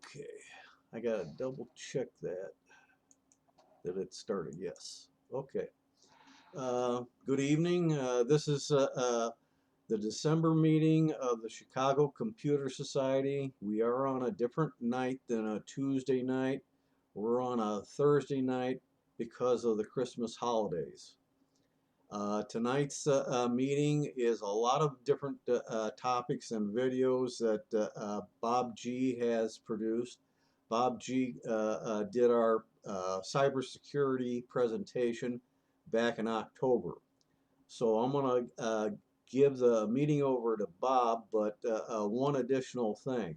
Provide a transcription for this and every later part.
Okay, I gotta double check that it started. Yes. Okay. Good evening. This is the December meeting of the Chicago Computer Society. We are on a different night than a Tuesday night. We're on a Thursday night because of the Christmas holidays. Tonight's meeting is a lot of different topics and videos that Bob G has produced. Bob G did our cybersecurity presentation back in October. So I'm going to give the meeting over to Bob, but one additional thing.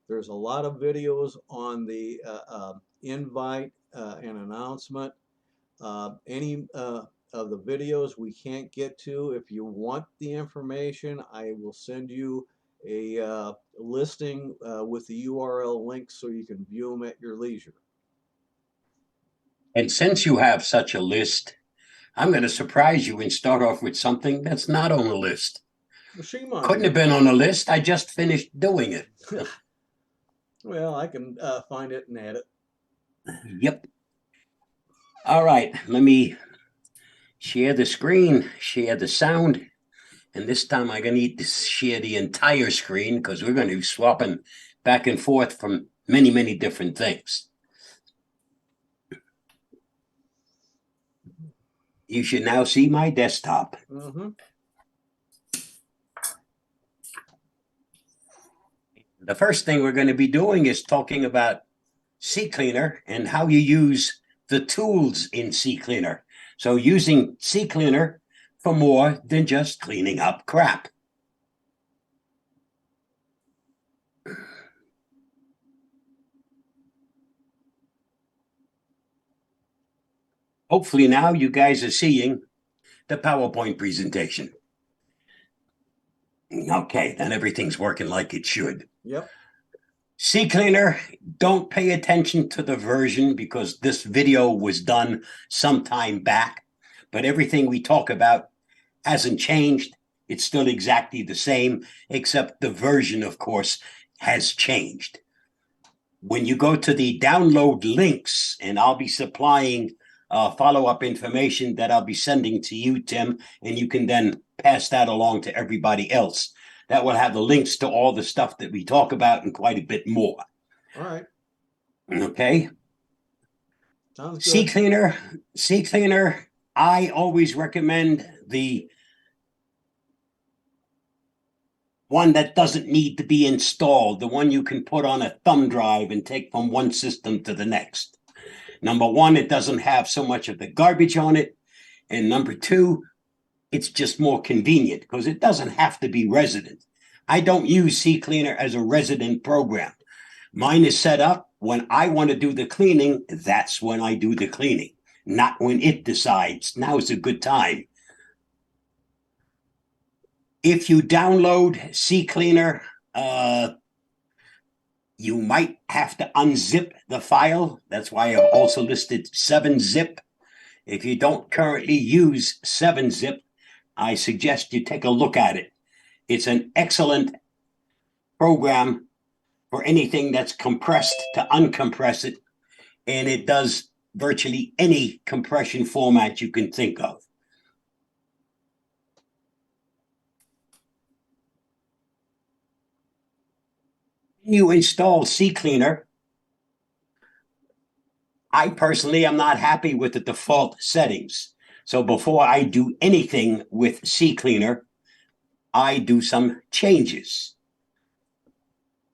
There's a lot of videos on the invite and announcement. Any of the videos we can't get to, if you want the information, I will send you a listing with the URL links so you can view them at your leisure. And since you have such a list, I'm going to surprise you and start off with something that's not on the list. Well, shame on Couldn't you. have been on the list. I just finished doing it. Well, I can find it and add it. Yep. All right. Let me share the screen, share the sound. And this time I'm going to need to share the entire screen because we're going to be swapping back and forth from many, many different things. You should now see my desktop. Mm-hmm. The first thing we're going to be doing is talking about Ccleaner and how you use the tools in Ccleaner. So using Ccleaner for more than just cleaning up crap. Hopefully now you guys are seeing the PowerPoint presentation. Okay, then everything's working like it should. Yep. Ccleaner, don't pay attention to the version because this video was done some time back, but everything we talk about hasn't changed. It's still exactly the same, except the version, of course, has changed. When you go to the download links, and I'll be supplying follow-up information that I'll be sending to you, Tim, and you can then pass that along to everybody else. That will have the links to all the stuff that we talk about and quite a bit more. All right. Okay. Sounds good. Ccleaner, I always recommend the one that doesn't need to be installed, the one you can put on a thumb drive and take from one system to the next. Number one, it doesn't have so much of the garbage on it. And number two, it's just more convenient because it doesn't have to be resident. I don't use Ccleaner as a resident program. Mine is set up when I want to do the cleaning, that's when I do the cleaning, not when it decides now is a good time. If you download Ccleaner, you might have to unzip the file. That's why I've also listed 7-zip. If you don't currently use 7-zip, I suggest you take a look at it. It's an excellent program for anything that's compressed to uncompress it, and it does virtually any compression format you can think of. When you install Ccleaner, I personally am not happy with the default settings. So before I do anything with Ccleaner, I do some changes.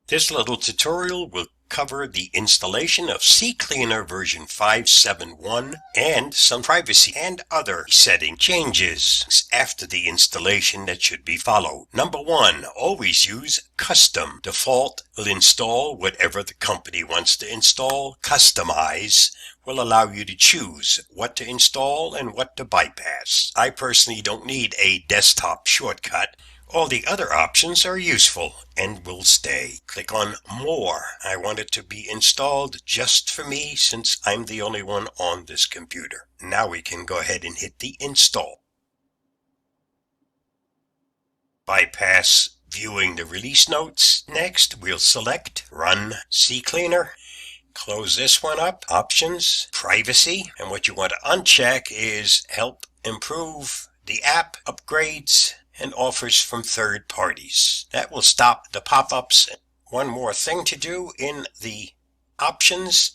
This little tutorial will cover the installation of Ccleaner version 5.7.1 and some privacy and other setting changes after the installation that should be followed. Number 1, always use custom. Default will install whatever the company wants to install. Customize will allow you to choose what to install and what to bypass. I personally don't need a desktop shortcut. All the other options are useful and will stay. Click on More. I want it to be installed just for me since I'm the only one on this computer. Now we can go ahead and hit the install. Bypass Viewing the release notes. Next, we'll select Run Ccleaner. Close this one up. Options, Privacy, and what you want to uncheck is Help Improve the App, Upgrades, and Offers from Third Parties. That will stop the pop-ups. One more thing to do in the options.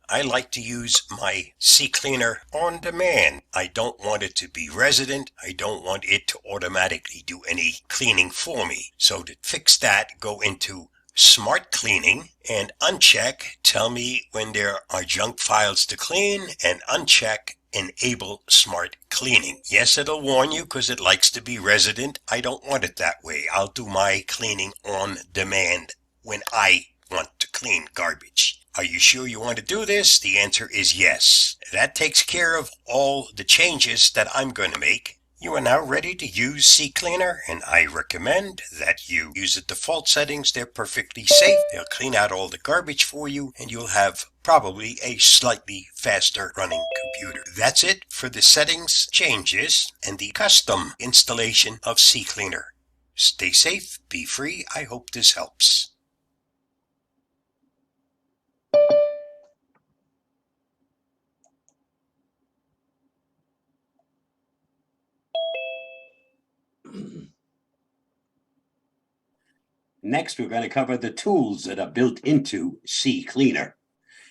I like to use my Ccleaner on demand. I don't want it to be resident. I don't want it to automatically do any cleaning for me. So to fix that, go into Smart Cleaning and uncheck Tell me when there are junk files to clean, and uncheck Enable Smart Cleaning. Yes, it'll warn you because it likes to be resident. I don't want it that way. I'll do my cleaning on demand when I want to clean garbage. Are you sure you want to do this? The answer is yes. That takes care of all the changes that I'm going to make. You are now ready to use Ccleaner, and I recommend that you use the default settings. They're perfectly safe. They'll clean out all the garbage for you, and you'll have probably a slightly faster running computer. That's it for the settings changes and the custom installation of Ccleaner. Stay safe, be free. I hope this helps. Next, we're going to cover the tools that are built into Ccleaner.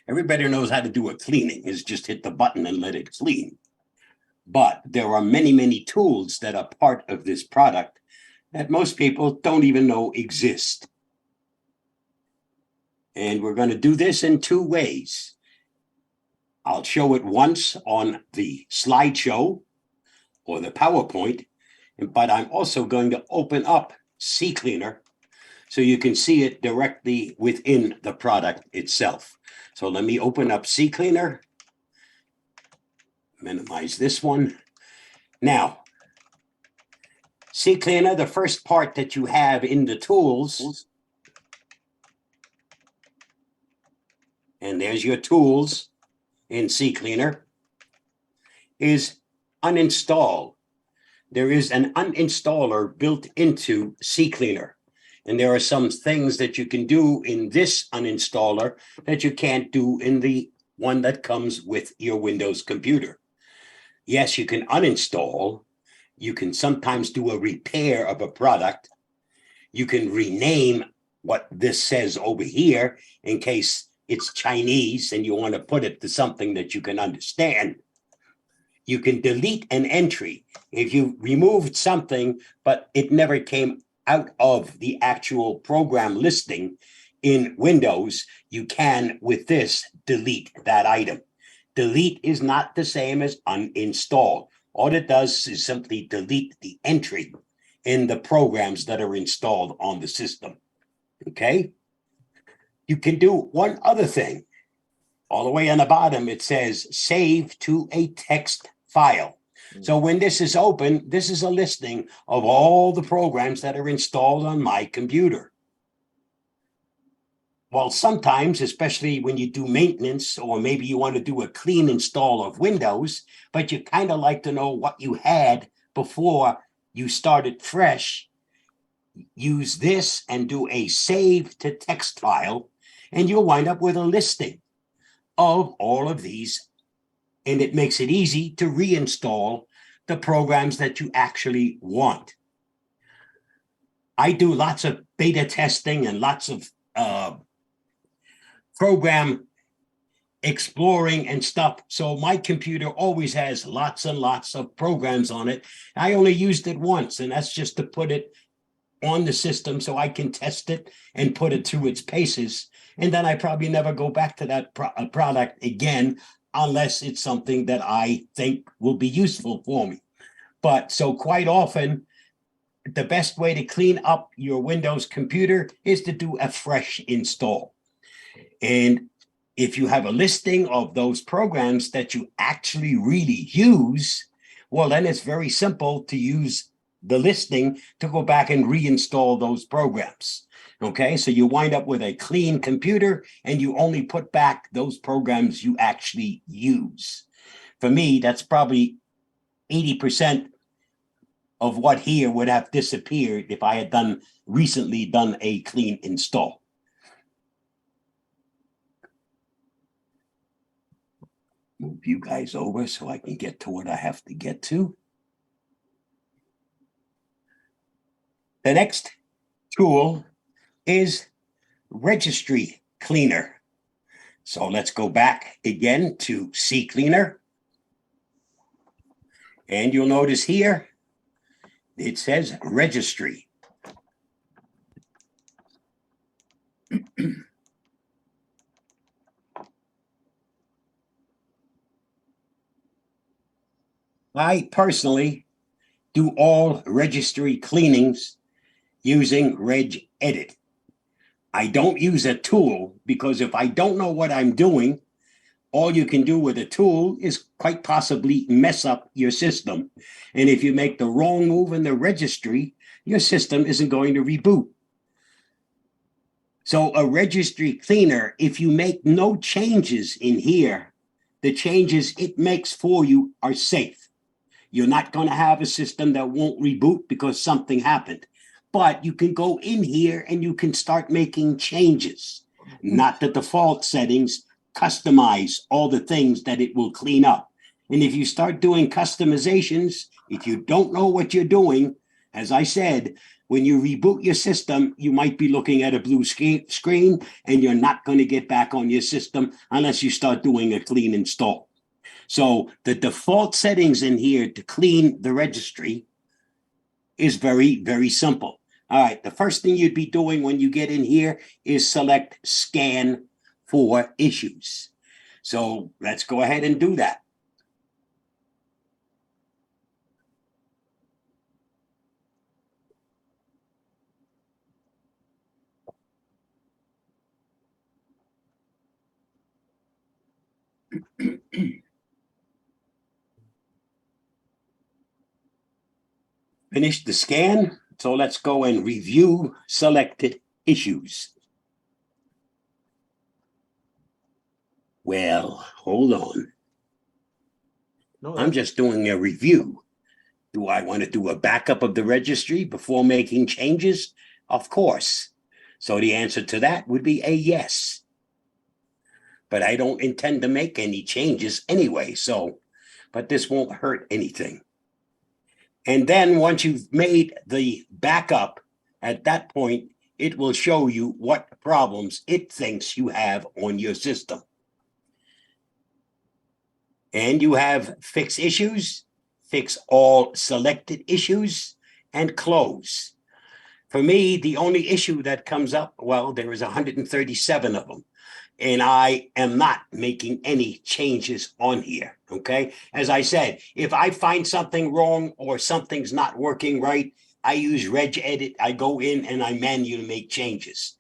Everybody knows how to do a cleaning, is just hit the button and let it clean. But there are many, many tools that are part of this product that most people don't even know exist. And we're going to do this in two ways. I'll show it once on the slideshow or the PowerPoint, but I'm also going to open up Ccleaner so you can see it directly within the product itself. So let me open up Ccleaner, minimize this one. Now, Ccleaner, the first part that you have in the tools, and there's your tools in Ccleaner, is uninstall. There is an uninstaller built into Ccleaner. And there are some things that you can do in this uninstaller that you can't do in the one that comes with your Windows computer. Yes, you can uninstall. You can sometimes do a repair of a product. You can rename what this says over here in case it's Chinese and you want to put it to something that you can understand. You can delete an entry. If you removed something, but it never came out of the actual program listing in Windows, you can, with this, delete that item. Delete is not the same as uninstall. All it does is simply delete the entry in the programs that are installed on the system. Okay? You can do one other thing. All the way on the bottom, it says save to a text file. So when this is open, this is a listing of all the programs that are installed on my computer. Well, sometimes, especially when you do maintenance, or maybe you want to do a clean install of Windows, but you kind of like to know what you had before you started fresh, use this and do a save to text file, and you'll wind up with a listing of all of these. And it makes it easy to reinstall the programs that you actually want. I do lots of beta testing and lots of program exploring and stuff. So my computer always has lots and lots of programs on it. I only used it once, and that's just to put it on the system so I can test it and put it through its paces. And then I probably never go back to that product again, unless it's something that I think will be useful for me. But so quite often, the best way to clean up your Windows computer is to do a fresh install. And if you have a listing of those programs that you actually really use, well, then it's very simple to use the listing to go back and reinstall those programs. Okay, so you wind up with a clean computer and you only put back those programs you actually use. For me, that's probably 80% of what here would have disappeared if I had recently done a clean install. Move you guys over so I can get to what I have to get to. The next tool is Registry Cleaner. So let's go back again to Ccleaner. And you'll notice here, it says Registry. I personally do all registry cleanings using regedit. I don't use a tool because if I don't know what I'm doing, all you can do with a tool is quite possibly mess up your system. And if you make the wrong move in the registry, your system isn't going to reboot. So a registry cleaner, if you make no changes in here, the changes it makes for you are safe. You're not going to have a system that won't reboot because something happened. But you can go in here and you can start making changes, not the default settings, customize all the things that it will clean up. And if you start doing customizations, if you don't know what you're doing, as I said, when you reboot your system, you might be looking at a blue screen and you're not going to get back on your system unless you start doing a clean install. So the default settings in here to clean the registry is very, very simple. All right, the first thing you'd be doing when you get in here is select Scan for Issues. So let's go ahead and do that. Finish the scan. So let's go and review selected issues. Well, hold on. No, I'm just doing a review. Do I want to do a backup of the registry before making changes? Of course. So the answer to that would be a yes. But I don't intend to make any changes anyway, but this won't hurt anything. And then once you've made the backup, at that point, it will show you what problems it thinks you have on your system. And you have fix issues, fix all selected issues, and close. For me, the only issue that comes up, well, there is 137 of them. And I am not making any changes on here, okay? As I said, if I find something wrong or something's not working right, I use regedit. I go in and I manually make changes.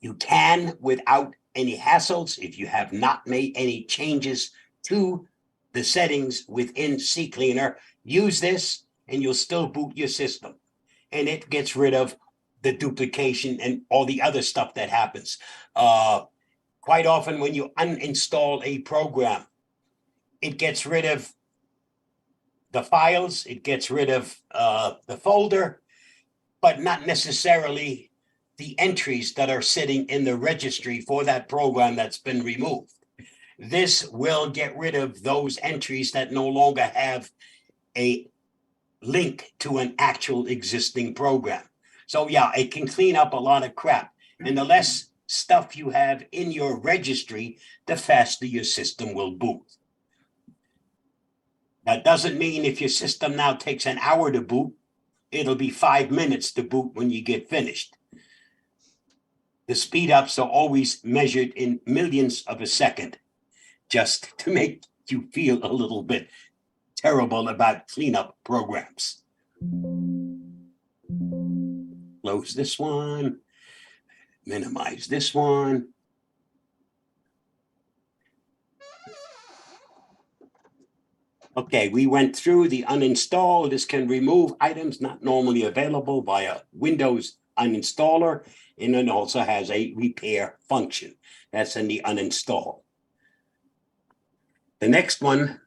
You can, without any hassles, if you have not made any changes to the settings within Ccleaner, use this and you'll still boot your system. And it gets rid of the duplication and all the other stuff that happens. Quite often when you uninstall a program, it gets rid of the files, it gets rid of the folder, but not necessarily the entries that are sitting in the registry for that program that's been removed. This will get rid of those entries that no longer have a link to an actual existing program. So yeah, it can clean up a lot of crap. And the less stuff you have in your registry, the faster your system will boot. That doesn't mean if your system now takes an hour to boot, it'll be 5 minutes to boot when you get finished. The speed ups are always measured in millionths of a second, just to make you feel a little bit terrible about cleanup programs. Close this one. Minimize this one. Okay, we went through the uninstall. This can remove items not normally available via Windows uninstaller, and it also has a repair function. That's in the uninstall. The next one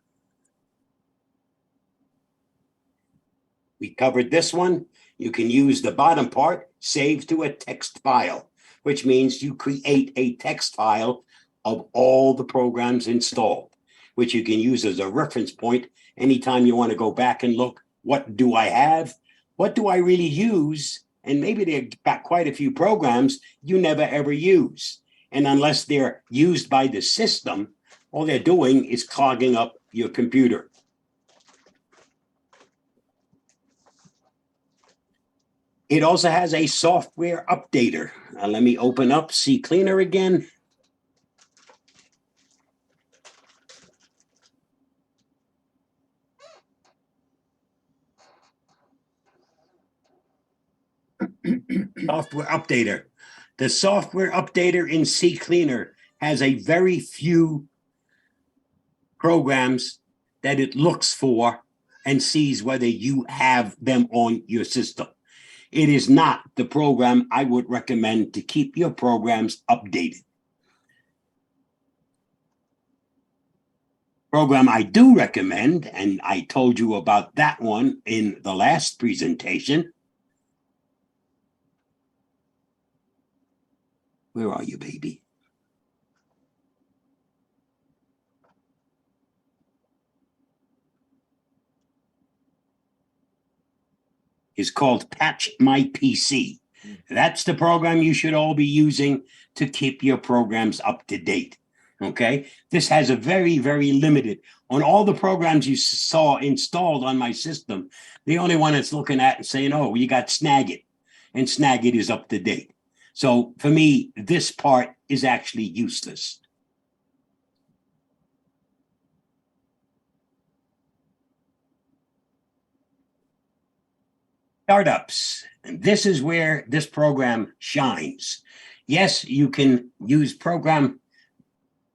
We covered this one. You can use the bottom part, save to a text file, which means you create a text file of all the programs installed, which you can use as a reference point anytime you want to go back and look, what do I have? What do I really use? And maybe they've got quite a few programs you never ever use. And unless they're used by the system, all they're doing is clogging up your computer. It also has a software updater. Let me open up Ccleaner again. Software updater. The software updater in Ccleaner has a very few programs that it looks for and sees whether you have them on your system. It is not the program I would recommend to keep your programs updated. Program I do recommend, and I told you about that one in the last presentation. Where are you, baby? Is called Patch My PC. That's the program you should all be using to keep your programs up to date. Okay, this has a very, very limited, on all the programs you saw installed on my system, the only one it's looking at and saying, oh, you got Snagit, and Snagit is up to date. So for me, this part is actually useless. Startups, and this is where this program shines. Yes, you can use program,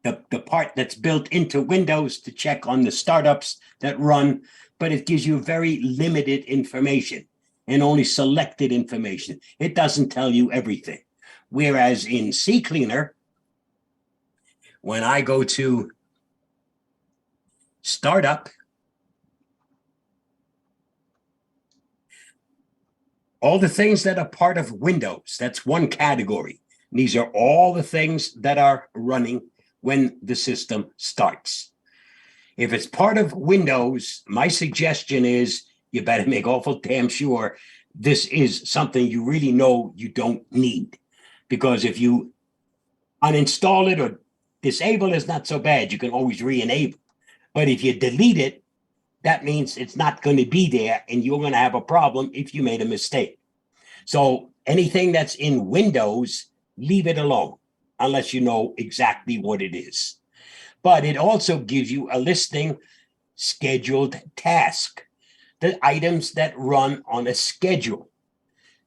the part that's built into Windows to check on the startups that run, but it gives you very limited information and only selected information. It doesn't tell you everything. Whereas in Ccleaner, when I go to Startup, all the things that are part of Windows, that's one category. These are all the things that are running when the system starts. If it's part of Windows, my suggestion is you better make awful damn sure this is something you really know you don't need. Because if you uninstall it or disable it, it's not so bad. You can always re-enable. But if you delete it, that means it's not going to be there and you're going to have a problem if you made a mistake. So anything that's in Windows, leave it alone unless you know exactly what it is. But it also gives you a listing, scheduled task, the items that run on a schedule.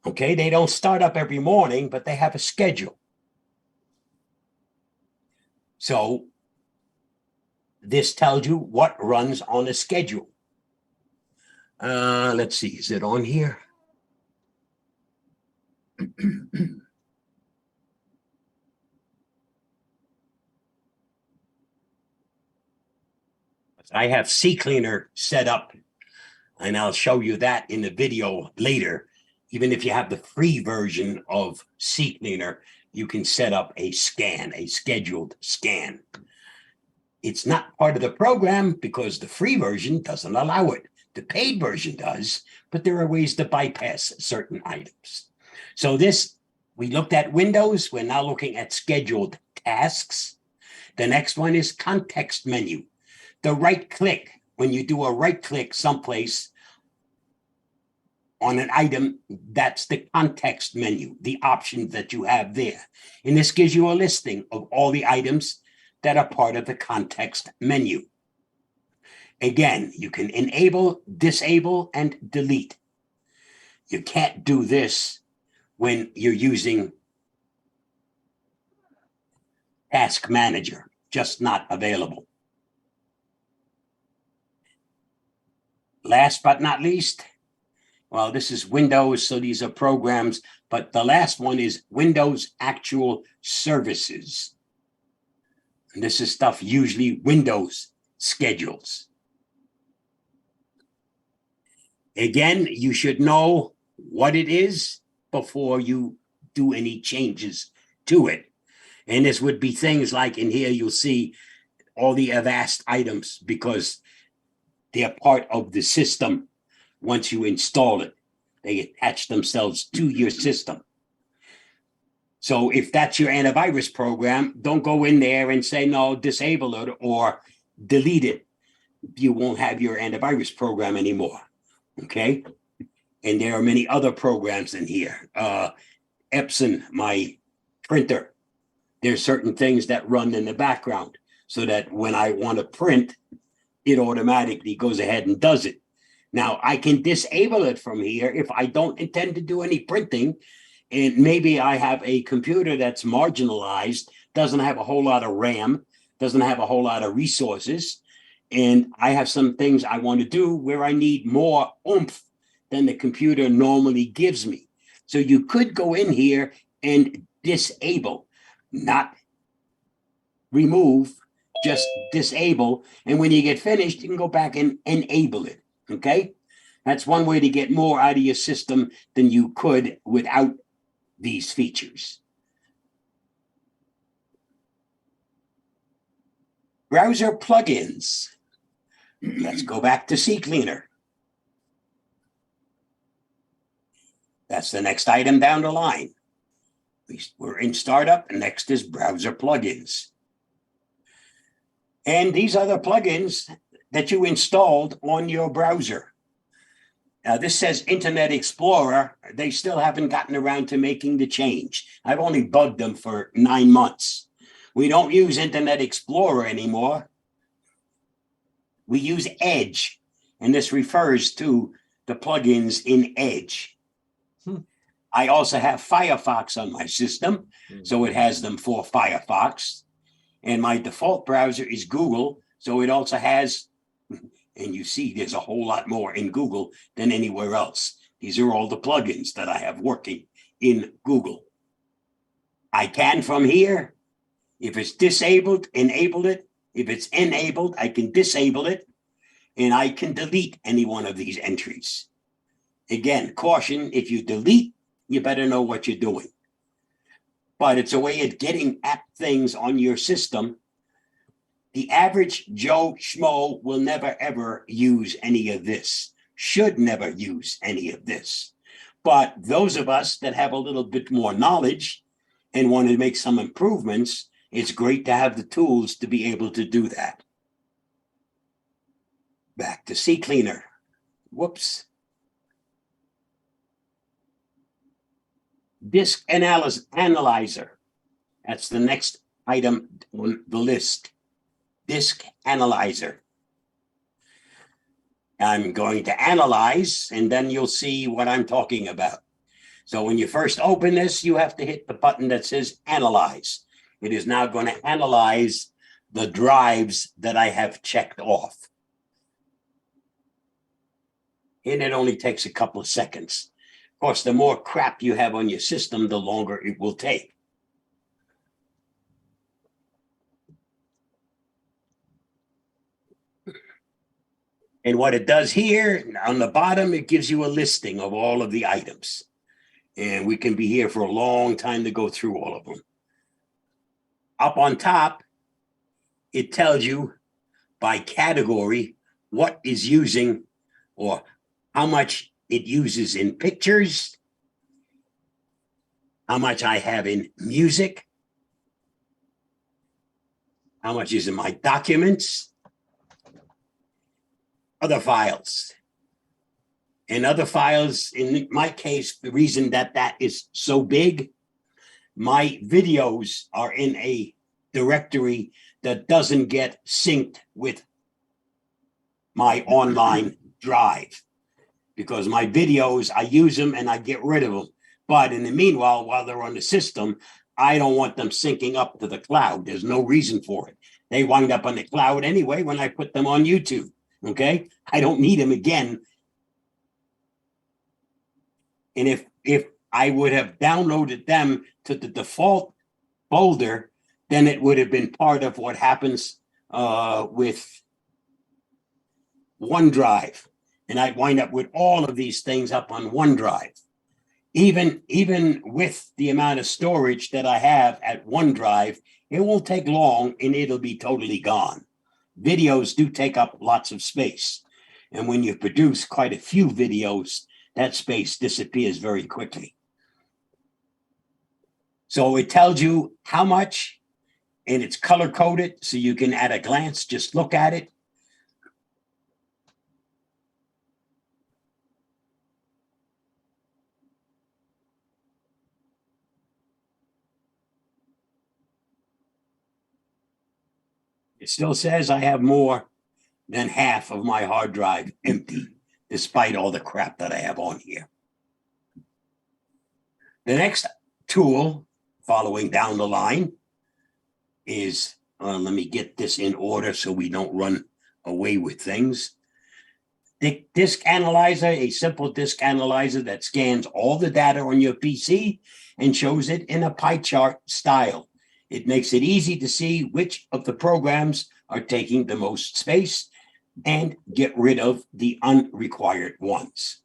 Okay, they don't start up every morning, but they have a schedule. So this tells you what runs on a schedule. Let's see, is it on here? I have Ccleaner set up, and I'll show you that in the video later. Even if you have the free version of Ccleaner, you can set up a scan, a scheduled scan. It's not part of the program because the free version doesn't allow it. The paid version does, but there are ways to bypass certain items. So this, we looked at Windows. We're now looking at scheduled tasks. The next one is context menu. The right click, when you do a right click someplace on an item, that's the context menu, the options that you have there. And this gives you a listing of all the items that are part of the context menu. Again, you can enable, disable, and delete. You can't do this when you're using Task Manager, just not available. Last but not least, well, this is Windows, so these are programs, but the last one is Windows Actual Services. And this is stuff usually Windows schedules. Again, you should know what it is before you do any changes to it. And this would be things like in here, you'll see all the Avast items because they're part of the system. Once you install it, they attach themselves to your system. So if that's your antivirus program, don't go in there and say, no, disable it or delete it. You won't have your antivirus program anymore. Okay. And there are many other programs in here. Epson, my printer, there's certain things that run in the background so that when I want to print, it automatically goes ahead and does it. Now I can disable it from here if I don't intend to do any printing. And maybe I have a computer that's marginalized, doesn't have a whole lot of RAM, doesn't have a whole lot of resources. And I have some things I want to do where I need more oomph than the computer normally gives me. So you could go in here and disable, not remove, just disable. And when you get finished, you can go back and enable it. Okay. That's one way to get more out of your system than you could without these features. Browser plugins. Let's go back to Ccleaner. That's the next item down the line. We're in startup, and next is browser plugins. And these are the plugins that you installed on your browser. Now, this says Internet Explorer. They still haven't gotten around to making the change. I've only bugged them for 9 months. We don't use Internet Explorer anymore. We use Edge, and this refers to the plugins in Edge. I also have Firefox on my system, so it has them for Firefox. And my default browser is Google, so it also has, and you see there's a whole lot more in Google than anywhere else. These are all the plugins that I have working in Google. I can from here, if it's disabled, enable it. If it's enabled, I can disable it, and I can delete any one of these entries. Again, caution, if you delete, you better know what you're doing. But it's a way of getting at things on your system. The average Joe Schmo will never, ever use any of this, should never use any of this. But those of us that have a little bit more knowledge and want to make some improvements, it's great to have the tools to be able to do that. Back to Ccleaner. Whoops. Disk Analyzer. That's the next item on the list. Disk Analyzer. I'm going to analyze, and then you'll see what I'm talking about. So when you first open this, you have to hit the button that says Analyze. It is now going to analyze the drives that I have checked off. And it only takes a couple of seconds. Of course, the more crap you have on your system, the longer it will take. And what it does here, on the bottom, it gives you a listing of all of the items. And we can be here for a long time to go through all of them. Up on top, it tells you by category what is using or how much it uses in pictures, how much I have in music, how much is in my documents, other files. And other files, in my case, the reason that that is so big, my videos are in a directory that doesn't get synced with my online drive. Because my videos, I use them and I get rid of them. But in the meanwhile, while they're on the system, I don't want them syncing up to the cloud. There's no reason for it. They wind up on the cloud anyway when I put them on YouTube. Okay? I don't need them again. And if I would have downloaded them to the default folder, then it would have been part of what happens with OneDrive. and I'd wind up with all of these things up on OneDrive. Even with the amount of storage that I have at OneDrive, it won't take long and it'll be totally gone. Videos do take up lots of space. And when you produce quite a few videos, that space disappears very quickly. So it tells you how much, and it's color coded, so you can at a glance just look at it. It still says I have more than half of my hard drive empty, despite all the crap that I have on here. The next tool, following down the line, is, let me get this in order so we don't run away with things. The disk analyzer, a simple disk analyzer that scans all the data on your PC and shows it in a pie chart style. It makes it easy to see which of the programs are taking the most space and get rid of the unrequired ones.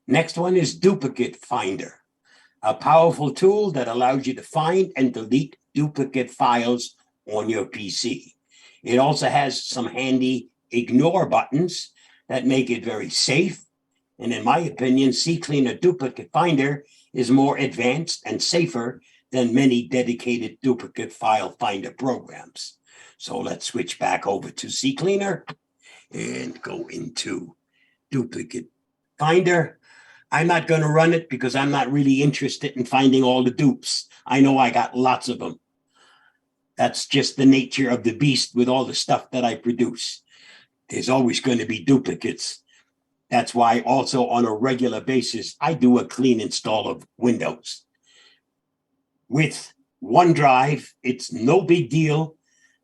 Next one is Duplicate Finder, a powerful tool that allows you to find and delete duplicate files on your PC. It also has some handy ignore buttons that make it very safe. And in my opinion, Ccleaner Duplicate Finder is more advanced and safer than many dedicated duplicate file finder programs. So let's switch back over to Ccleaner and go into Duplicate Finder. I'm not going to run it because I'm not really interested in finding all the dupes. I know I got lots of them. That's just the nature of the beast with all the stuff that I produce. There's always going to be duplicates. That's why also on a regular basis, I do a clean install of Windows. With OneDrive, it's no big deal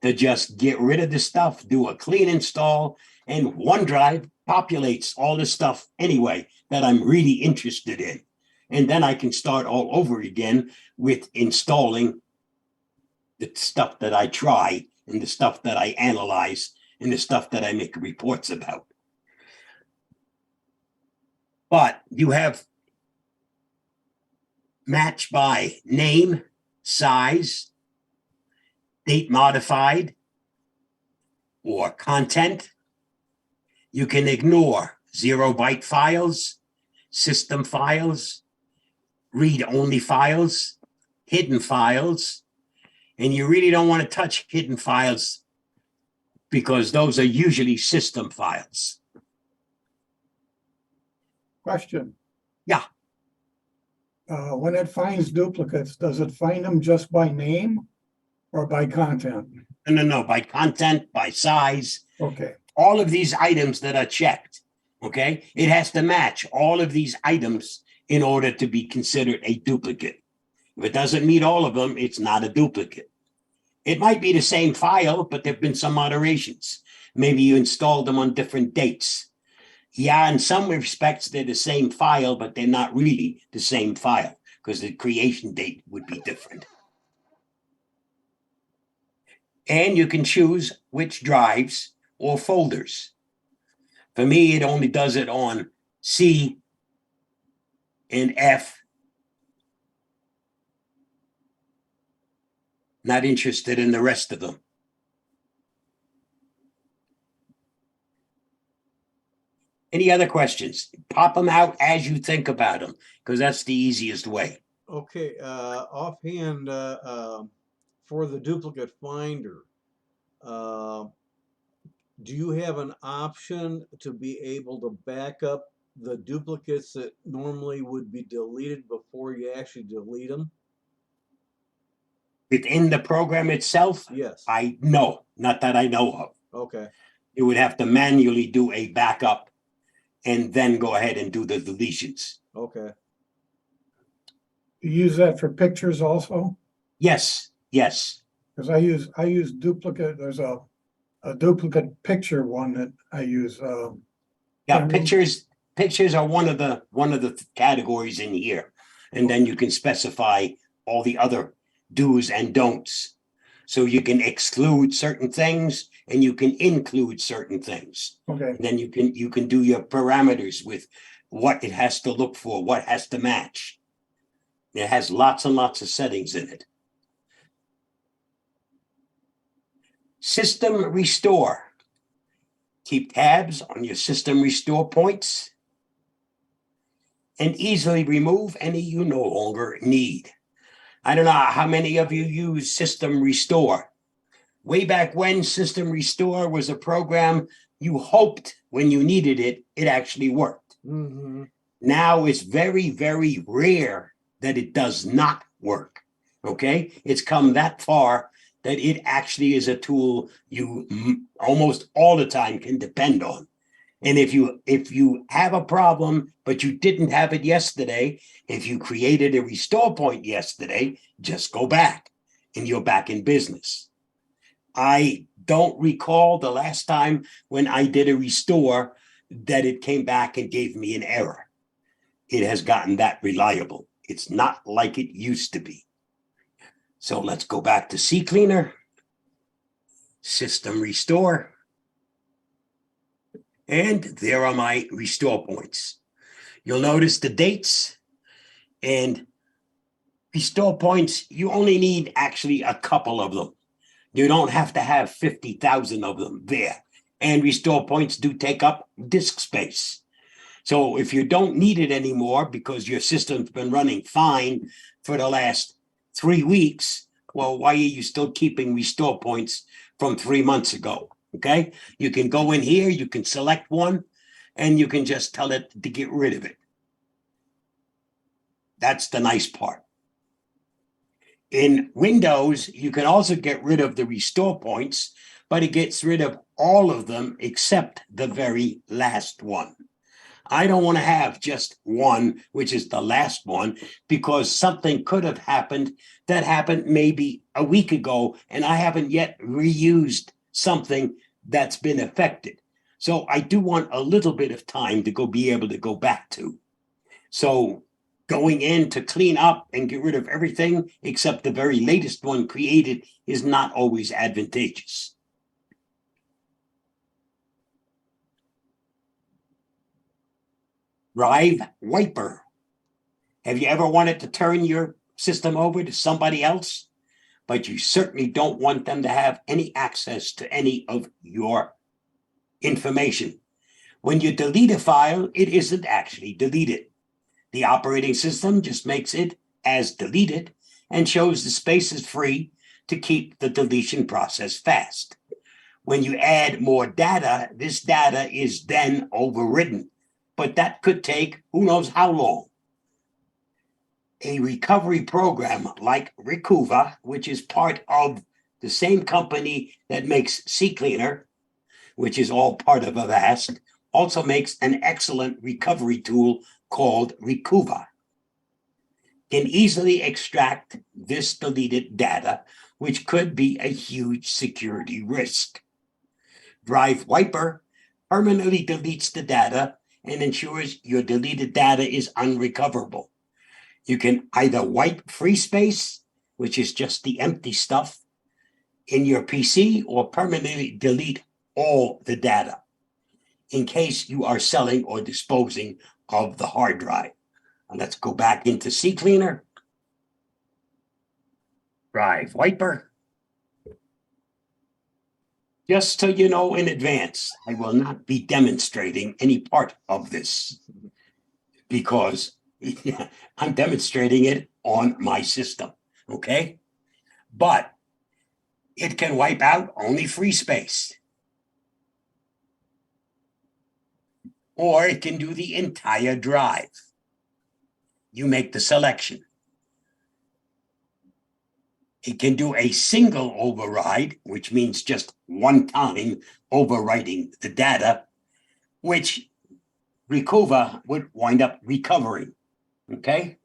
to just get rid of the stuff, do a clean install, and OneDrive populates all the stuff anyway that I'm really interested in. And then I can start all over again with installing the stuff that I try and the stuff that I analyze and the stuff that I make reports about. But you have match by name, size, date modified, or content. You can ignore 0-byte files, system files, read-only files, hidden files, and you really don't want to touch hidden files because those are usually system files. Question. Yeah. When it finds duplicates, does it find them just by name or by content? No, by content, by size. Okay. All of these items that are checked, okay? It has to match all of these items in order to be considered a duplicate. If it doesn't meet all of them, it's not a duplicate. It might be the same file, but there have been some moderations. Maybe you installed them on different dates. Yeah, in some respects, they're the same file, but they're not really the same file because the creation date would be different. And you can choose which drives or folders. For me, it only does it on C and F. Not interested in the rest of them. Any other questions? Pop them out as you think about them, because that's the easiest way. Okay, offhand, for the duplicate finder, do you have an option to be able to back up the duplicates that normally would be deleted before you actually delete them? Within the program itself, Yes. No, not that I know of. Okay. You would have to manually do a backup and then go ahead and do the deletions. Okay. You use that for pictures also? Yes. Because I use duplicate. There's a duplicate picture one that I use. Yeah, pictures are one of the categories in here, and then you can specify all the other do's and don'ts. So you can exclude certain things and you can include certain things. Okay, And then you can do your parameters with what it has to look for, what has to match. It has lots and lots of settings in it. System restore. Keep tabs on your system restore points and easily remove any you no longer need. I don't know how many of you use System Restore. Way back when, System Restore was a program you hoped when you needed it, it actually worked. Mm-hmm. Now it's very, very rare that it does not work. Okay? It's come that far that it actually is a tool you almost all the time can depend on. And if you have a problem, but you didn't have it yesterday, if you created a restore point yesterday, just go back and you're back in business. I don't recall the last time when I did a restore that it came back and gave me an error. It has gotten that reliable. It's not like it used to be. So let's go back to Ccleaner, System Restore. And there are my restore points. You'll notice the dates and restore points. You only need actually a couple of them. You don't have to have 50,000 of them there. And restore points do take up disk space. So if you don't need it anymore because your system's been running fine for the last 3 weeks, well, why are you still keeping restore points from 3 months ago? Okay, you can go in here, you can select one, and you can just tell it to get rid of it. That's the nice part. In Windows, you can also get rid of the restore points, but it gets rid of all of them except the very last one. I don't want to have just one, which is the last one, because something could have happened that happened maybe a week ago, and I haven't yet reused something that's been affected. So I do want a little bit of time to be able to go back to. So going in to clean up and get rid of everything except the very latest one created is not always advantageous. Drive wiper. Have you ever wanted to turn your system over to somebody else? But you certainly don't want them to have any access to any of your information. When you delete a file, it isn't actually deleted. The operating system just makes it as deleted and shows the space is free to keep the deletion process fast. When you add more data, this data is then overridden, but that could take who knows how long. A recovery program like Recoova, which is part of the same company that makes Ccleaner, which is all part of Avast, also makes an excellent recovery tool called Recoova. Can easily extract this deleted data, which could be a huge security risk. Drive Wiper permanently deletes the data and ensures your deleted data is unrecoverable. You can either wipe free space, which is just the empty stuff, in your PC, or permanently delete all the data in case you are selling or disposing of the hard drive. And let's go back into Ccleaner. Drive Wiper. Just so you know in advance, I will not be demonstrating any part of this because I'm demonstrating it on my system, okay? But it can wipe out only free space. Or it can do the entire drive. You make the selection. It can do a single override, which means just one time overwriting the data, which Recoova would wind up recovering. Okay?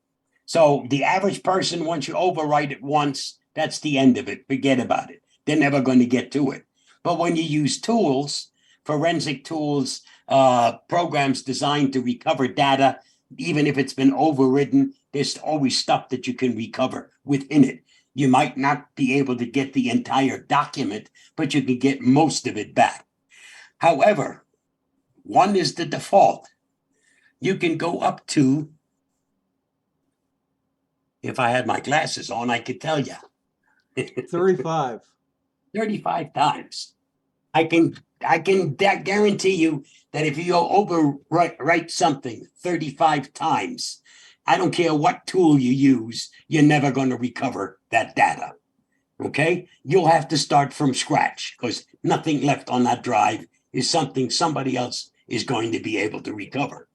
So the average person, once you overwrite it once, that's the end of it. Forget about it. They're never going to get to it. But when you use tools, forensic tools, programs designed to recover data, even if it's been overridden, there's always stuff that you can recover within it. You might not be able to get the entire document, but you can get most of it back. However, one is the default. You can go up to, if I had my glasses on, I could tell you. 35. 35 times. I can guarantee you that if you overwrite something 35 times, I don't care what tool you use, you're never going to recover that data. Okay? You'll have to start from scratch because nothing left on that drive is something somebody else is going to be able to recover.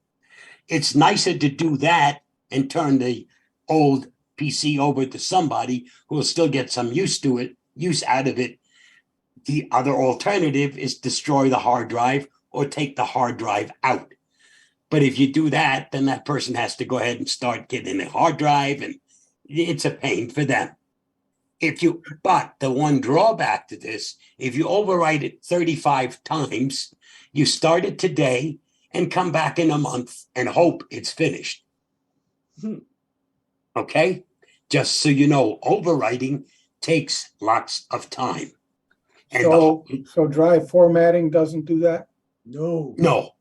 It's nicer to do that and turn the old PC over to somebody who will still get some use out of it. The other alternative is destroy the hard drive or take the hard drive out. But if you do that, then that person has to go ahead and start getting a hard drive, and it's a pain for them. But the one drawback to this, if you overwrite it 35 times, you start it today and come back in a month and hope it's finished. Okay? Just so you know, overwriting takes lots of time. And So drive formatting doesn't do that? No. No.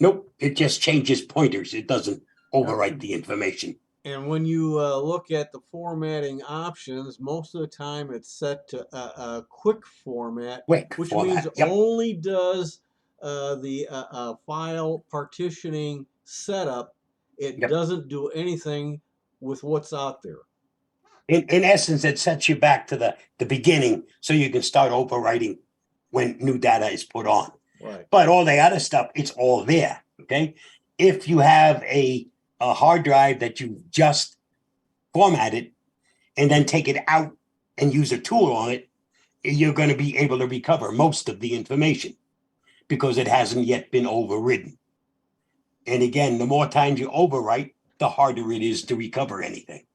Nope. It just changes pointers. It doesn't overwrite the information. And when you look at the formatting options, most of the time it's set to a quick format, which means Yep. only does the file partitioning setup. It doesn't do anything with what's out there. In essence, it sets you back to the beginning so you can start overwriting when new data is put on. Right. But all the other stuff, it's all there. Okay. If you have a hard drive that you just formatted and then take it out and use a tool on it, you're going to be able to recover most of the information because it hasn't yet been overridden. And again, the more times you overwrite, the harder it is to recover anything.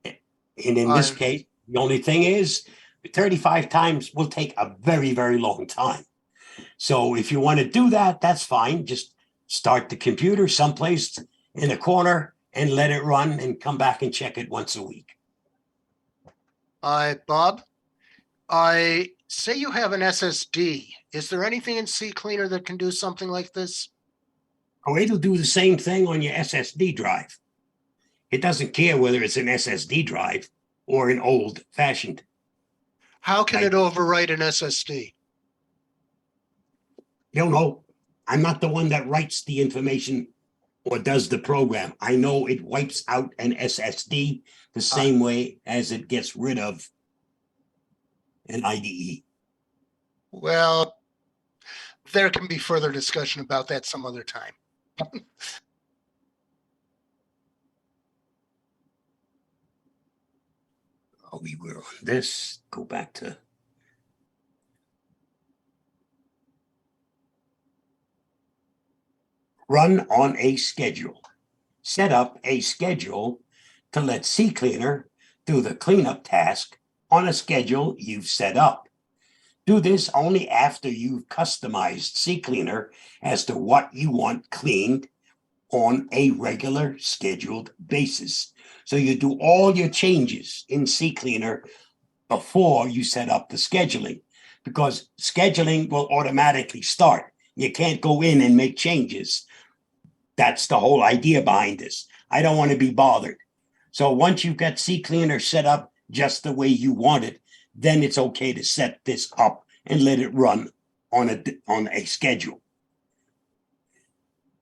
And in this case, the only thing is 35 times will take a very, very long time. So if you want to do that, that's fine. Just start the computer someplace in a corner and let it run and come back and check it once a week. Bob, I say you have an SSD. Is there anything in Ccleaner that can do something like this? Oh, it'll do the same thing on your SSD drive. It doesn't care whether it's an SSD drive or an old-fashioned. How can it overwrite an SSD? No. I'm not the one that writes the information or does the program. I know it wipes out an SSD the same way as it gets rid of an IDE. Well, there can be further discussion about that some other time. We were on this. Go back to. Run on a schedule. Set up a schedule to let Ccleaner do the cleanup task on a schedule you've set up. Do this only after you've customized Ccleaner as to what you want cleaned on a regular scheduled basis. So you do all your changes in Ccleaner before you set up the scheduling, because scheduling will automatically start. You can't go in and make changes. That's the whole idea behind this. I don't want to be bothered. So once you've got Ccleaner set up just the way you want it, then it's okay to set this up and let it run on a schedule.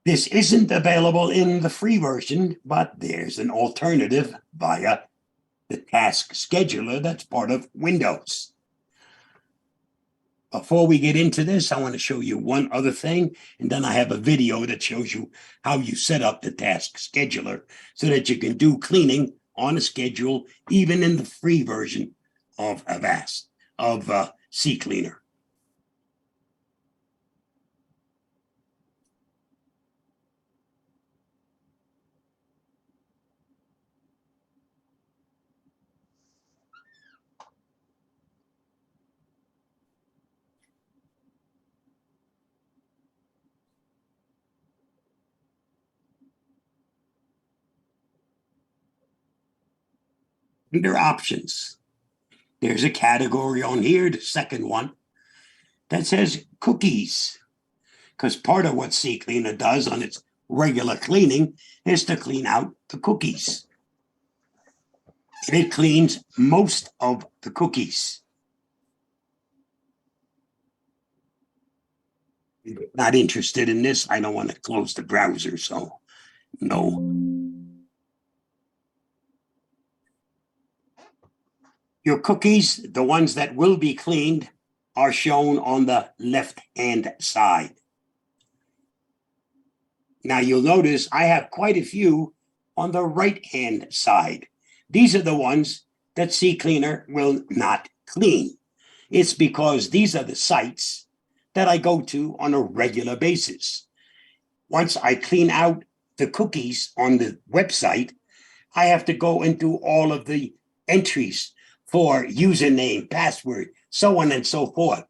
This isn't available in the free version, but there's an alternative via the task scheduler that's part of Windows. Before we get into this, I want to show you one other thing, and then I have a video that shows you how you set up the task scheduler so that you can do cleaning on a schedule, even in the free version of Ccleaner. Under options, there's a category on here, the second one, that says cookies. Because part of what Ccleaner does on its regular cleaning is to clean out the cookies. And it cleans most of the cookies. Not interested in this. I don't want to close the browser, so no. Your cookies, the ones that will be cleaned, are shown on the left-hand side. Now you'll notice I have quite a few on the right-hand side. These are the ones that Ccleaner will not clean. It's because these are the sites that I go to on a regular basis. Once I clean out the cookies on the website, I have to go into all of the entries for username, password, so on and so forth.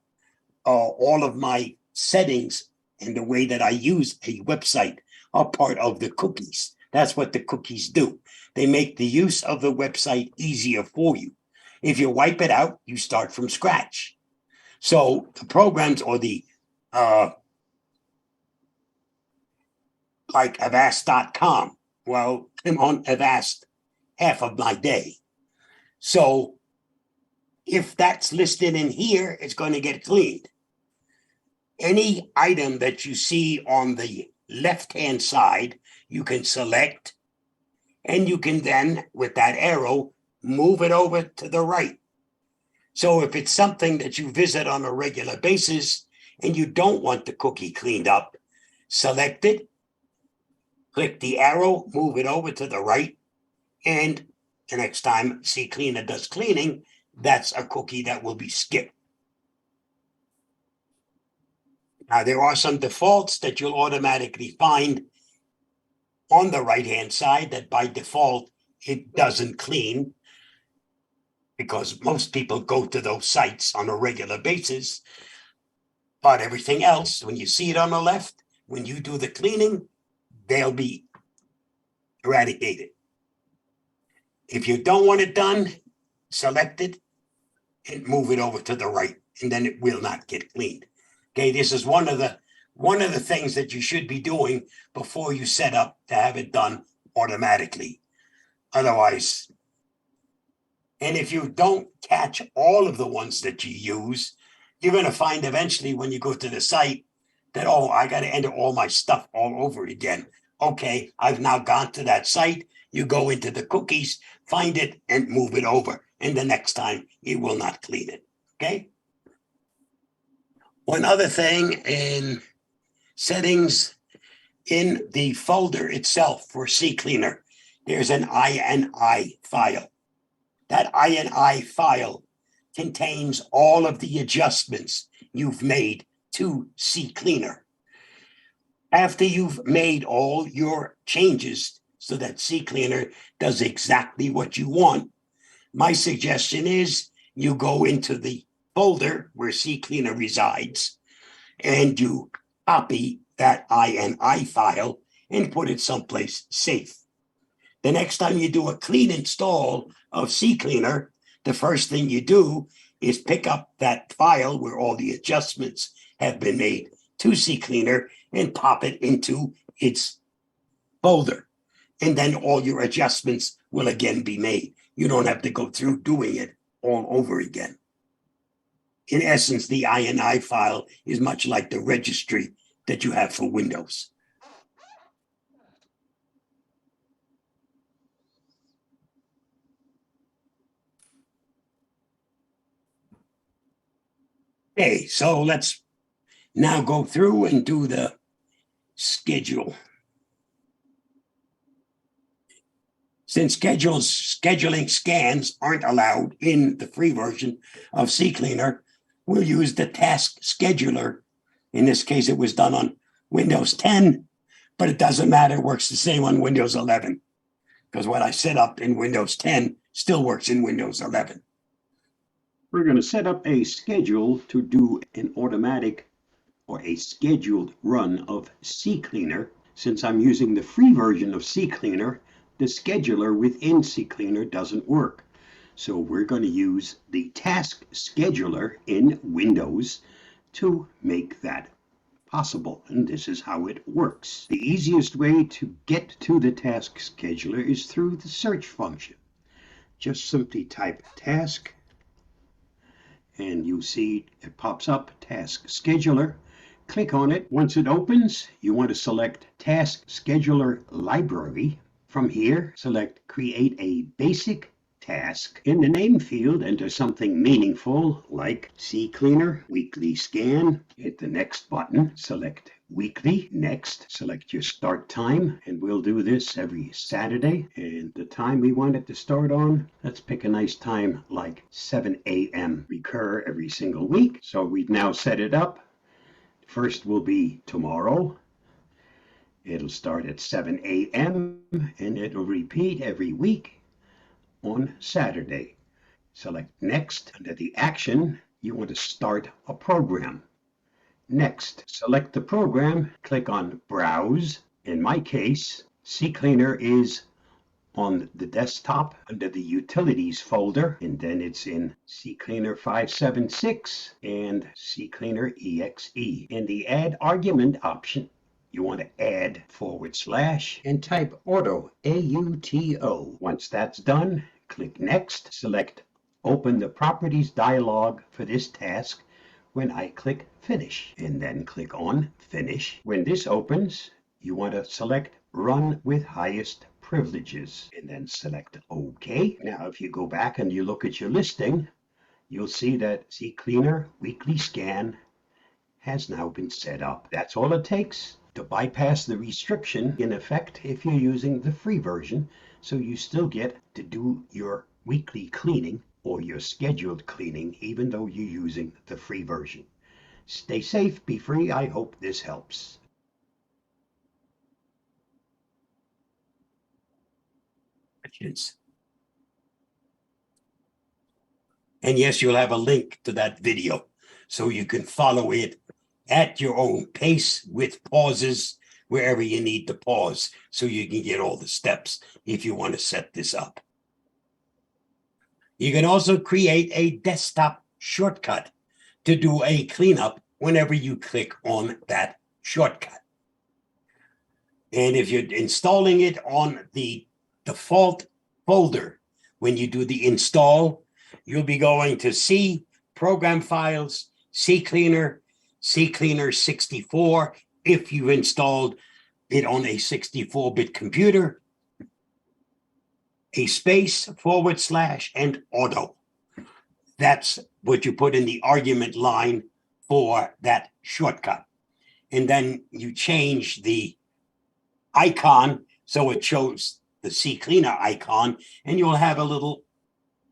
All of my settings and the way that I use a website are part of the cookies. That's what the cookies do. They make the use of the website easier for you. If you wipe it out, you start from scratch. So the programs or the like Avast.com, well, I'm on Avast half of my day. So if that's listed in here, it's going to get cleaned. Any item that you see on the left-hand side, you can select, and you can then, with that arrow, move it over to the right. So if it's something that you visit on a regular basis and you don't want the cookie cleaned up, select it, click the arrow, move it over to the right, and the next time Ccleaner does cleaning, that's a cookie that will be skipped. Now, there are some defaults that you'll automatically find on the right-hand side that by default, it doesn't clean because most people go to those sites on a regular basis. But everything else, when you see it on the left, when you do the cleaning, they'll be eradicated. If you don't want it done, select it and move it over to the right, and then it will not get cleaned. Okay, this is one of the things that you should be doing before you set up to have it done automatically. Otherwise, and if you don't catch all of the ones that you use, you're going to find eventually when you go to the site that, oh, I got to enter all my stuff all over again. Okay, I've now gone to that site. You go into the cookies, find it, and move it over. And the next time, it will not clean it. Okay? One other thing in settings, in the folder itself for Ccleaner, there's an INI file. That INI file contains all of the adjustments you've made to Ccleaner. After you've made all your changes so that Ccleaner does exactly what you want, my suggestion is you go into the folder where Ccleaner resides and you copy that INI file and put it someplace safe. The next time you do a clean install of Ccleaner, the first thing you do is pick up that file where all the adjustments have been made to Ccleaner and pop it into its folder. And then all your adjustments will again be made. You don't have to go through doing it all over again. In essence, the INI file is much like the registry that you have for Windows. Okay, so let's now go through and do the schedule. Since scheduling scans aren't allowed in the free version of Ccleaner, we'll use the task scheduler. In this case, it was done on Windows 10, but it doesn't matter. It works the same on Windows 11 because what I set up in Windows 10 still works in Windows 11. We're going to set up a schedule to do an automatic or a scheduled run of Ccleaner. Since I'm using the free version of Ccleaner, the scheduler within Ccleaner doesn't work. So we're going to use the task scheduler in Windows to make that possible. And this is how it works. The easiest way to get to the task scheduler is through the search function. Just simply type task, and you see it pops up, task scheduler. Click on it. Once it opens, you want to select task scheduler library. From here, select create a basic task. In the name field, enter something meaningful like Ccleaner weekly scan. Hit the next button, select weekly. Next, select your start time, and we'll do this every Saturday. And the time we want it to start on, let's pick a nice time like 7 a.m. Recur every single week. So we've now set it up. First will be tomorrow. It'll start at 7 a.m. and it'll repeat every week on Saturday. Select next. Under the action, you want to start a program. Next, select the program, click on Browse. In my case, Ccleaner is on the desktop under the Utilities folder, and then it's in Ccleaner 576 and Ccleaner exe. In the Add Argument option, you want to add / and type auto, AUTO. Once that's done, click Next. Select Open the Properties dialog for this task when I click Finish, and then click on Finish. When this opens, you want to select Run with Highest Privileges, and then select OK. Now, if you go back and you look at your listing, you'll see that Ccleaner Weekly Scan has now been set up. That's all it takes to bypass the restriction in effect if you're using the free version, so you still get to do your weekly cleaning or your scheduled cleaning even though you're using the free version. Stay safe, be free. I hope this helps. Questions? And yes, you'll have a link to that video so you can follow it at your own pace with pauses wherever you need to pause so you can get all the steps if you want to set this up. You can also create a desktop shortcut to do a cleanup whenever you click on that shortcut. And if you're installing it on the default folder, when you do the install, you'll be going to C, Program Files, Ccleaner, Ccleaner 64, if you've installed it on a 64-bit computer, a space, / and auto. That's what you put in the argument line for that shortcut. And then you change the icon so it shows the Ccleaner icon, and you'll have a little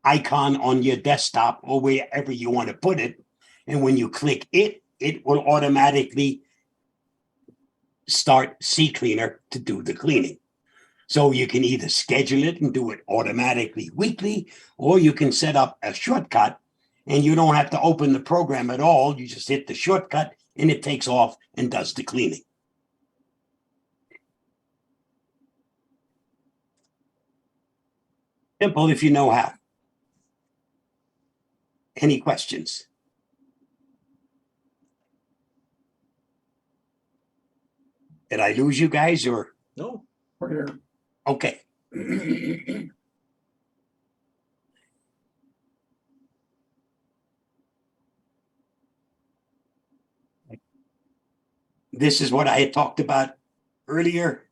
icon on your desktop or wherever you want to put it. And when you click it, it will automatically start Ccleaner to do the cleaning. So you can either schedule it and do it automatically weekly, or you can set up a shortcut and you don't have to open the program at all. You just hit the shortcut and it takes off and does the cleaning. Simple if you know how. Any questions? Did I lose you guys or? No, We're Okay. here. This is what I had talked about earlier.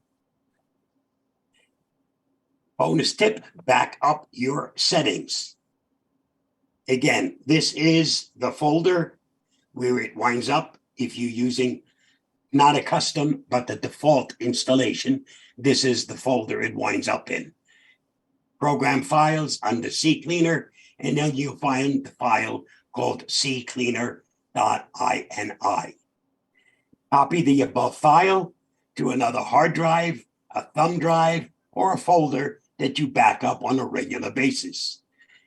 Bonus tip, back up your settings. Again, this is the folder where it winds up if you're using not a custom, but the default installation. This is the folder it winds up in. Program Files under Ccleaner, and then you'll find the file called ccleaner.ini. Copy the above file to another hard drive, a thumb drive, or a folder that you back up on a regular basis.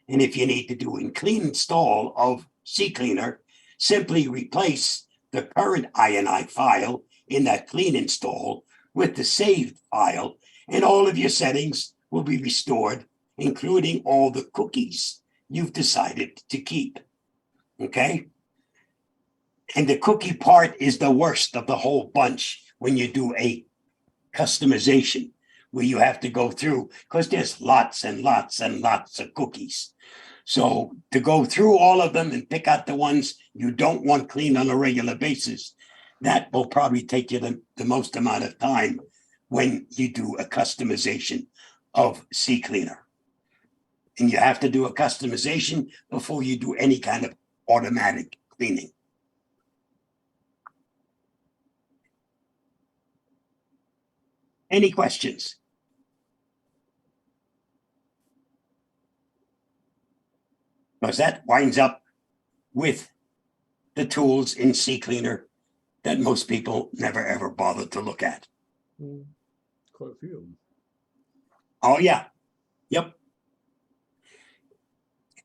And if you need to do a clean install of Ccleaner, simply replace the current ini file in that clean install with the saved file, and all of your settings will be restored including all the cookies you've decided to keep. Okay? And the cookie part is the worst of the whole bunch when you do a customization, where you have to go through, because there's lots and lots and lots of cookies. So to go through all of them and pick out the ones you don't want cleaned on a regular basis, that will probably take you the most amount of time when you do a customization of Ccleaner. And you have to do a customization before you do any kind of automatic cleaning. Any questions? Because that winds up with the tools in Ccleaner that most people never ever bother to look at. Quite a few. Oh yeah, yep.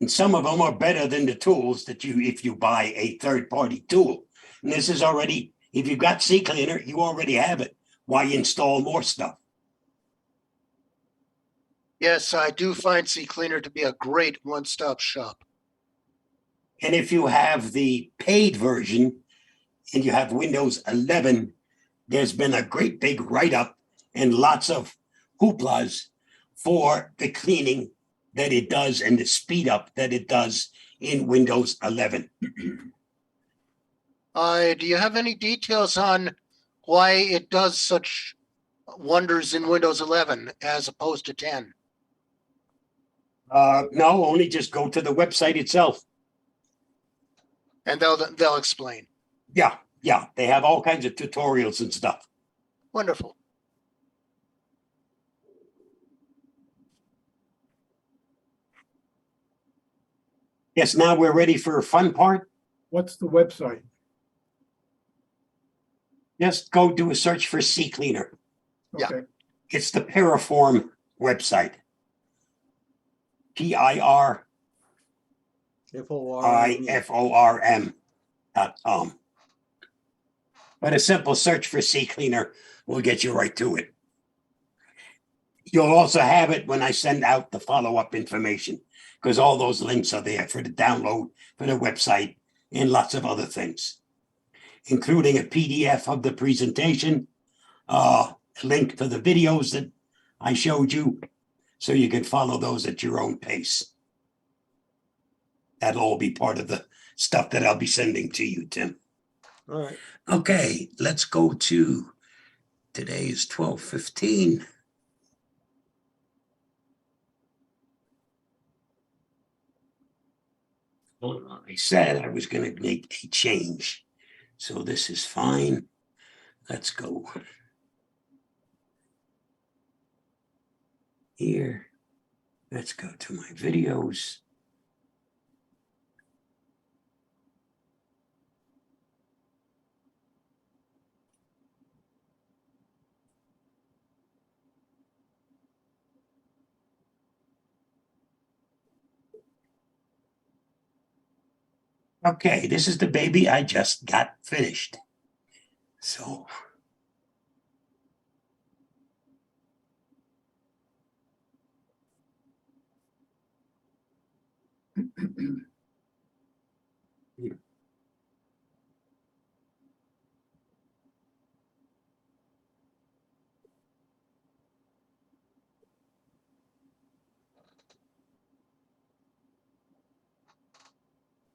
And some of them are better than the tools that if you buy a third-party tool. And this is already, if you've got Ccleaner, you already have it. Why install more stuff? Yes, I do find Ccleaner to be a great one-stop shop. And if you have the paid version and you have Windows 11, there's been a great big write-up and lots of hooplas for the cleaning that it does and the speed up that it does in Windows 11. Do you have any details on why it does such wonders in Windows 11 as opposed to 10? No, only just go to the website itself. And they'll explain. Yeah, they have all kinds of tutorials and stuff. Wonderful. Yes, now we're ready for a fun part. What's the website? Just go do a search for Ccleaner. Yeah. Okay. It's the Paraform website. PIRIFORM.com. But a simple search for Ccleaner will get you right to it. You'll also have it when I send out the follow-up information, because all those links are there for the download for the website and lots of other things, including a PDF of the presentation, a link to the videos that I showed you, so you can follow those at your own pace. That'll all be part of the stuff that I'll be sending to you, Tim. All right. Okay, let's go to, today is 12:15. I said I was going to make a change. So this is fine. Let's go here. Let's go to my videos. Okay, this is the baby I just got finished. So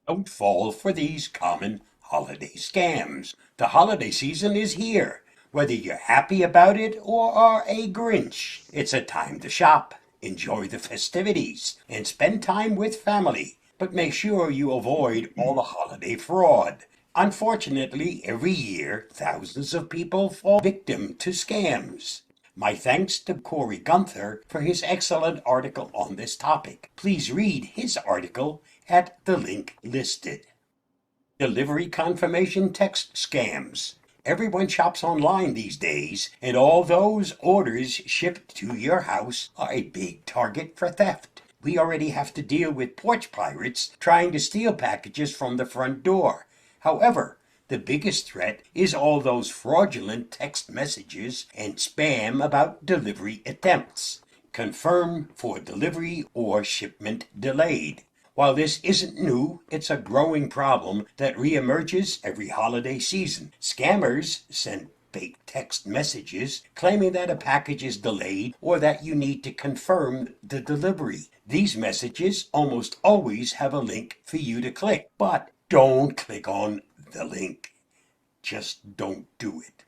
don't fall for these common holiday scams. The holiday season is here. Whether you're happy about it or are a Grinch, it's a time to shop, enjoy the festivities, and spend time with family. But make sure you avoid all the holiday fraud. Unfortunately, every year, thousands of people fall victim to scams. My thanks to Corey Gunther for his excellent article on this topic. Please read his article at the link listed. Delivery confirmation text scams. Everyone shops online these days, and all those orders shipped to your house are a big target for theft. We already have to deal with porch pirates trying to steal packages from the front door. However, the biggest threat is all those fraudulent text messages and spam about delivery attempts. confirm for delivery or shipment delayed. While this isn't new, it's a growing problem that reemerges every holiday season. Scammers send fake text messages claiming that a package is delayed or that you need to confirm the delivery. These messages almost always have a link for you to click, but don't click on the link. Just don't do it.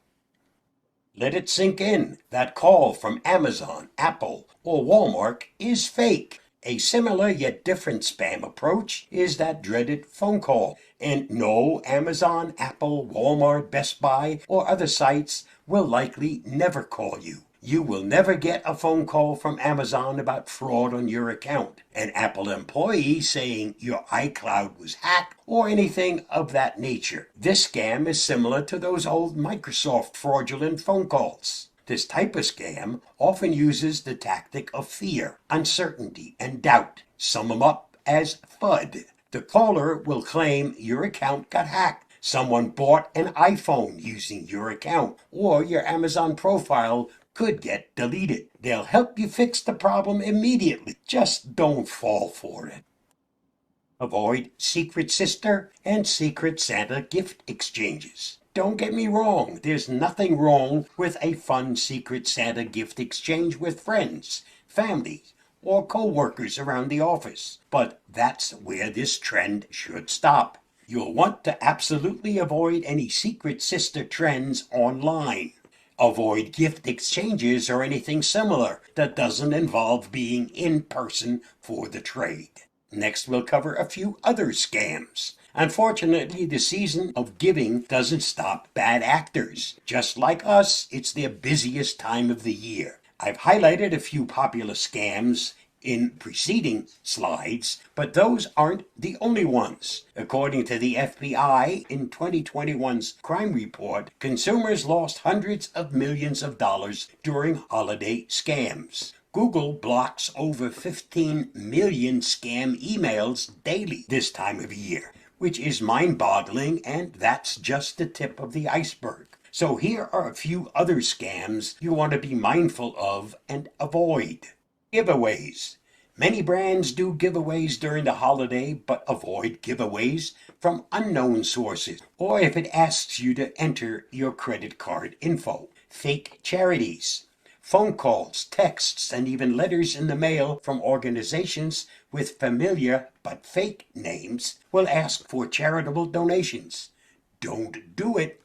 Let it sink in. That call from Amazon, Apple, or Walmart is fake. A similar yet different spam approach is that dreaded phone call. And no, Amazon, Apple, Walmart, Best Buy, or other sites will likely never call you. You will never get a phone call from Amazon about fraud on your account, an Apple employee saying your iCloud was hacked, or anything of that nature. This scam is similar to those old Microsoft fraudulent phone calls. This type of scam often uses the tactic of fear, uncertainty, and doubt. Sum them up as FUD. The caller will claim your account got hacked. Someone bought an iPhone using your account, or your Amazon profile could get deleted. They'll help you fix the problem immediately. Just don't fall for it. Avoid Secret Sister and Secret Santa gift exchanges. Don't get me wrong, there's nothing wrong with a fun Secret Santa gift exchange with friends, family, or co-workers around the office. But that's where this trend should stop. You'll want to absolutely avoid any Secret Sister trends online. Avoid gift exchanges or anything similar that doesn't involve being in person for the trade. Next, we'll cover a few other scams. Unfortunately, the season of giving doesn't stop bad actors. Just like us, it's their busiest time of the year. I've highlighted a few popular scams in preceding slides, but those aren't the only ones. According to the FBI, in 2021's crime report, consumers lost hundreds of millions of dollars during holiday scams. Google blocks over 15 million scam emails daily this time of year, which is mind-boggling, and that's just the tip of the iceberg. So here are a few other scams you want to be mindful of and avoid. Giveaways. Many brands do giveaways during the holiday, but avoid giveaways from unknown sources, or if it asks you to enter your credit card info. Fake charities. Phone calls, texts, and even letters in the mail from organizations with familiar but fake names will ask for charitable donations. Don't do it.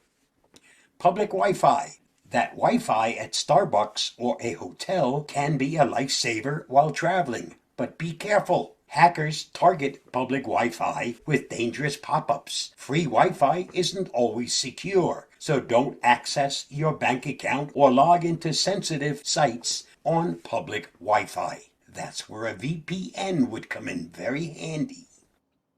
Public Wi-Fi. That Wi-Fi at Starbucks or a hotel can be a lifesaver while traveling, but be careful. Hackers target public Wi-Fi with dangerous pop-ups. Free Wi-Fi isn't always secure, so don't access your bank account or log into sensitive sites on public Wi-Fi. That's where a VPN would come in very handy.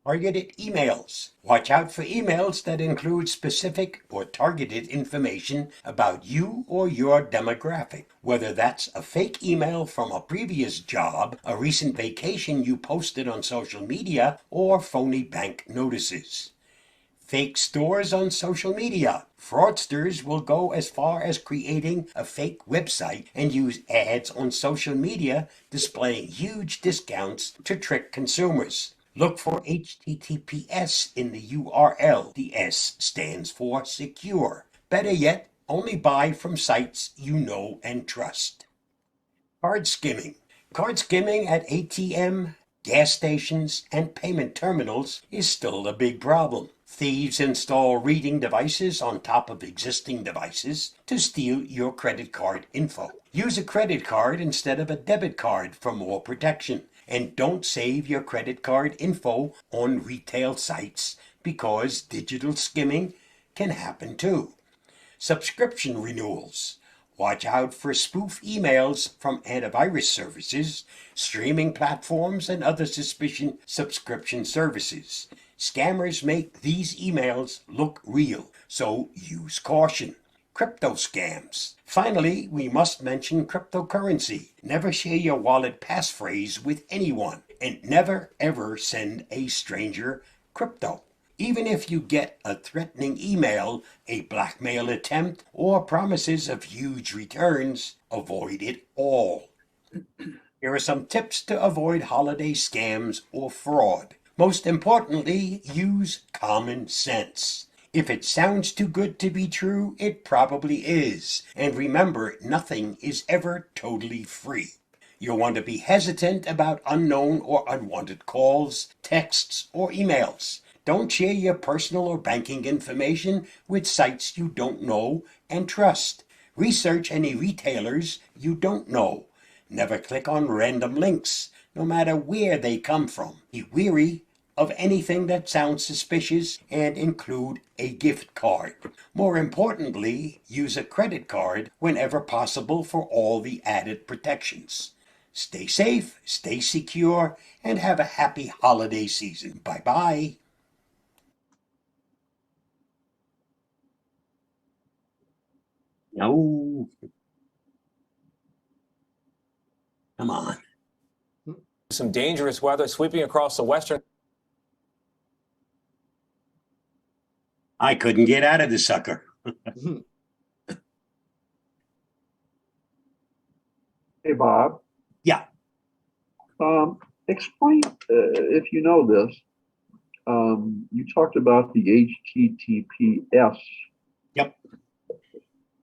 Targeted emails. Watch out for emails that include specific or targeted information about you or your demographic, whether that's a fake email from a previous job, a recent vacation you posted on social media, or phony bank notices. Fake stores on social media. Fraudsters will go as far as creating a fake website and use ads on social media displaying huge discounts to trick consumers. Look for HTTPS in the URL. The S stands for secure. Better yet, only buy from sites you know and trust. Card skimming. Card skimming at ATM, gas stations, and payment terminals is still a big problem. Thieves install reading devices on top of existing devices to steal your credit card info. Use a credit card instead of a debit card for more protection. And don't save your credit card info on retail sites because digital skimming can happen too. Subscription renewals. Watch out for spoof emails from antivirus services, streaming platforms, and other suspicious subscription services. Scammers make these emails look real, so use caution. Crypto scams. Finally, we must mention cryptocurrency. Never share your wallet passphrase with anyone, and never ever send a stranger crypto. Even if you get a threatening email, a blackmail attempt, or promises of huge returns, avoid it all. Here are some tips to avoid holiday scams or fraud. Most importantly, use common sense. If it sounds too good to be true, it probably is. And remember, nothing is ever totally free. You'll want to be hesitant about unknown or unwanted calls, texts, or emails. Don't share your personal or banking information with sites you don't know and trust. Research any retailers you don't know. Never click on random links, no matter where they come from. Be wary of anything that sounds suspicious and include a gift card. More importantly, use a credit card whenever possible for all the added protections. Stay safe, stay secure, and have a happy holiday season. Bye-bye. No. Come on. Some dangerous weather sweeping across the western. I couldn't get out of the sucker. Hey, Bob. Yeah. Explain, if you know this, you talked about the HTTPS. Yep.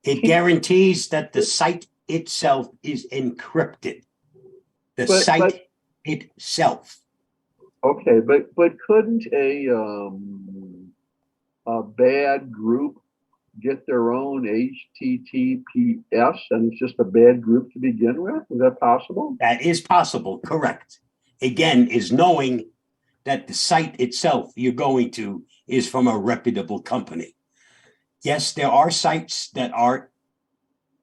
It guarantees that the site itself is encrypted. The site itself. Okay, but couldn't a bad group get their own HTTPS and it's just a bad group to begin with? Is that possible? That is possible, correct. Again, is knowing that the site itself you're going to is from a reputable company. Yes, there are sites that are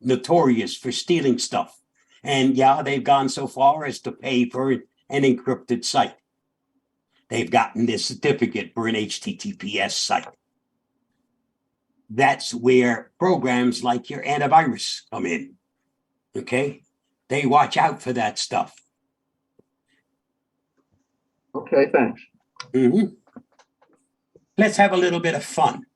notorious for stealing stuff. And yeah, they've gone so far as to pay for an encrypted site. They've gotten this certificate for an HTTPS site. That's where programs like your antivirus come in. Okay? They watch out for that stuff. Okay, thanks. Mm-hmm. Let's have a little bit of fun.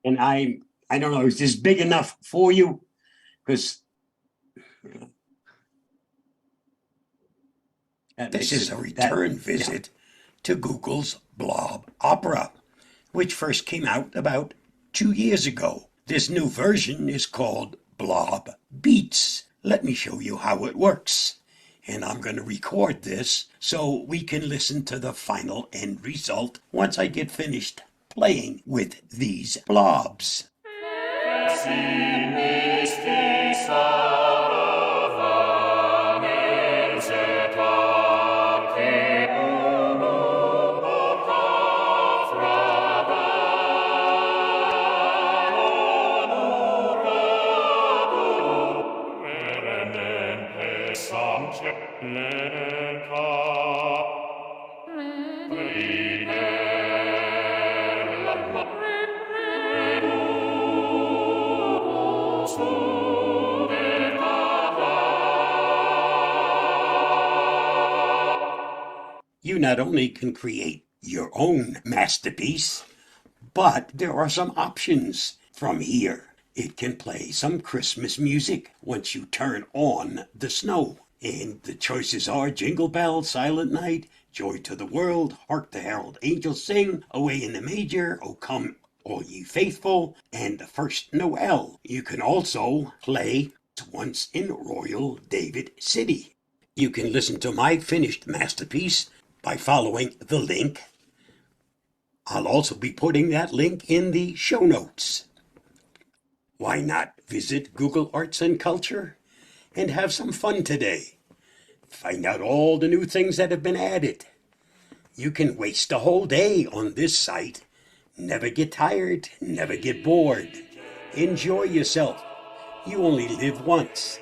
And I don't know, is this big enough for you? Because This is a return visit to Google's Blob Opera, which first came out about 2 years ago. This new version is called Blob Beats. Let me show you how it works. And I'm going to record this so we can listen to the final end result once I get finished playing with these blobs. You not only can create your own masterpiece, but there are some options from here. It can play some Christmas music once you turn on the snow. And the choices are Jingle Bells, Silent Night, Joy to the World, Hark the Herald Angels Sing, Away in the Manger, O Come All Ye Faithful, and the First Noel. You can also play Once in Royal David City. You can listen to my finished masterpiece by following the link. I'll also be putting that link in the show notes. Why not visit Google Arts and Culture and have some fun today? Find out all the new things that have been added. You can waste a whole day on this site. Never get tired, never get bored. Enjoy yourself. You only live once.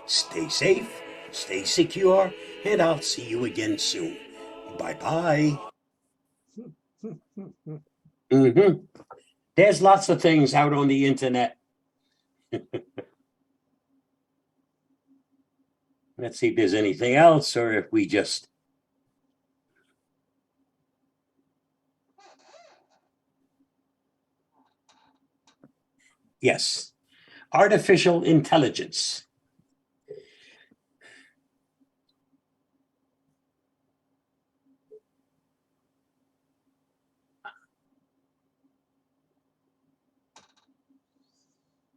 Stay safe, stay secure, and I'll see you again soon. Bye-bye. Mm-hmm. There's lots of things out on the internet. Let's see if there's anything else or if we just. Yes. Artificial intelligence.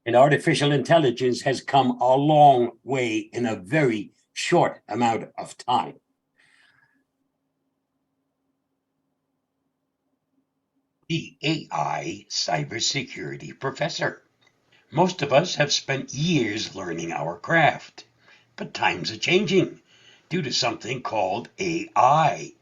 And artificial intelligence has come a long way in a very short amount of time. The AI cybersecurity professor. Most of us have spent years learning our craft, but times are changing due to something called AI.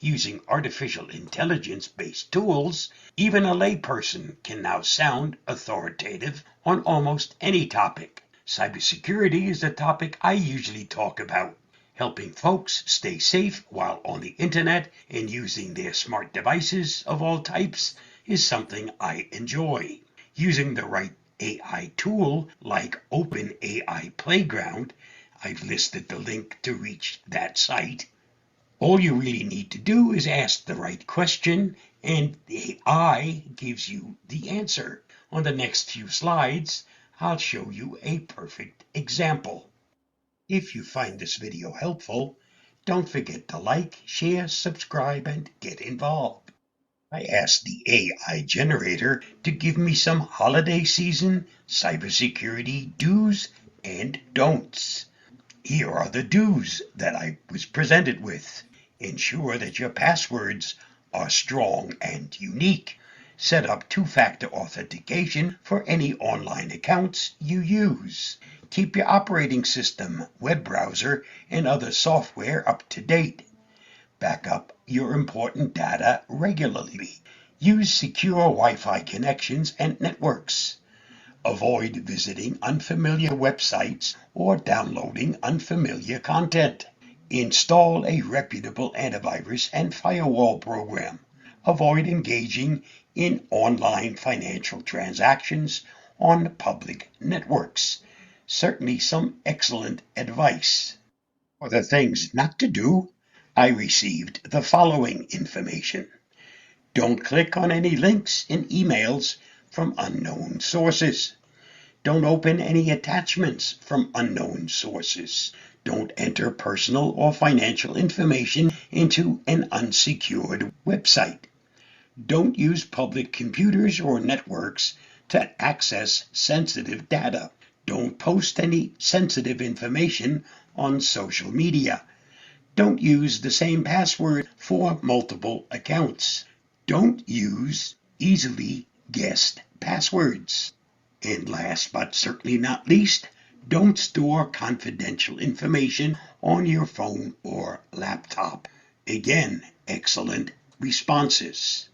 Using artificial intelligence-based tools, even a layperson can now sound authoritative on almost any topic. Cybersecurity is the topic I usually talk about. Helping folks stay safe while on the internet and using their smart devices of all types is something I enjoy. Using the right AI tool like OpenAI Playground, I've listed the link to reach that site. All you really need to do is ask the right question and the AI gives you the answer. On the next few slides, I'll show you a perfect example. If you find this video helpful, don't forget to like, share, subscribe, and get involved. I asked the AI generator to give me some holiday season cybersecurity do's and don'ts. Here are the do's that I was presented with. Ensure that your passwords are strong and unique. Set up two-factor authentication for any online accounts you use. Keep your operating system, web browser, and other software up to date. Back up your important data regularly. Use secure Wi-Fi connections and networks. Avoid visiting unfamiliar websites or downloading unfamiliar content. Install a reputable antivirus and firewall program. Avoid engaging in online financial transactions on public networks. Certainly some excellent advice. For the things not to do, I received the following information. Don't click on any links in emails from unknown sources. Don't open any attachments from unknown sources. Don't enter personal or financial information into an unsecured website. Don't use public computers or networks to access sensitive data. Don't post any sensitive information on social media. Don't use the same password for multiple accounts. Don't use easily guessed passwords. And last but certainly not least, don't store confidential information on your phone or laptop. Again, excellent responses.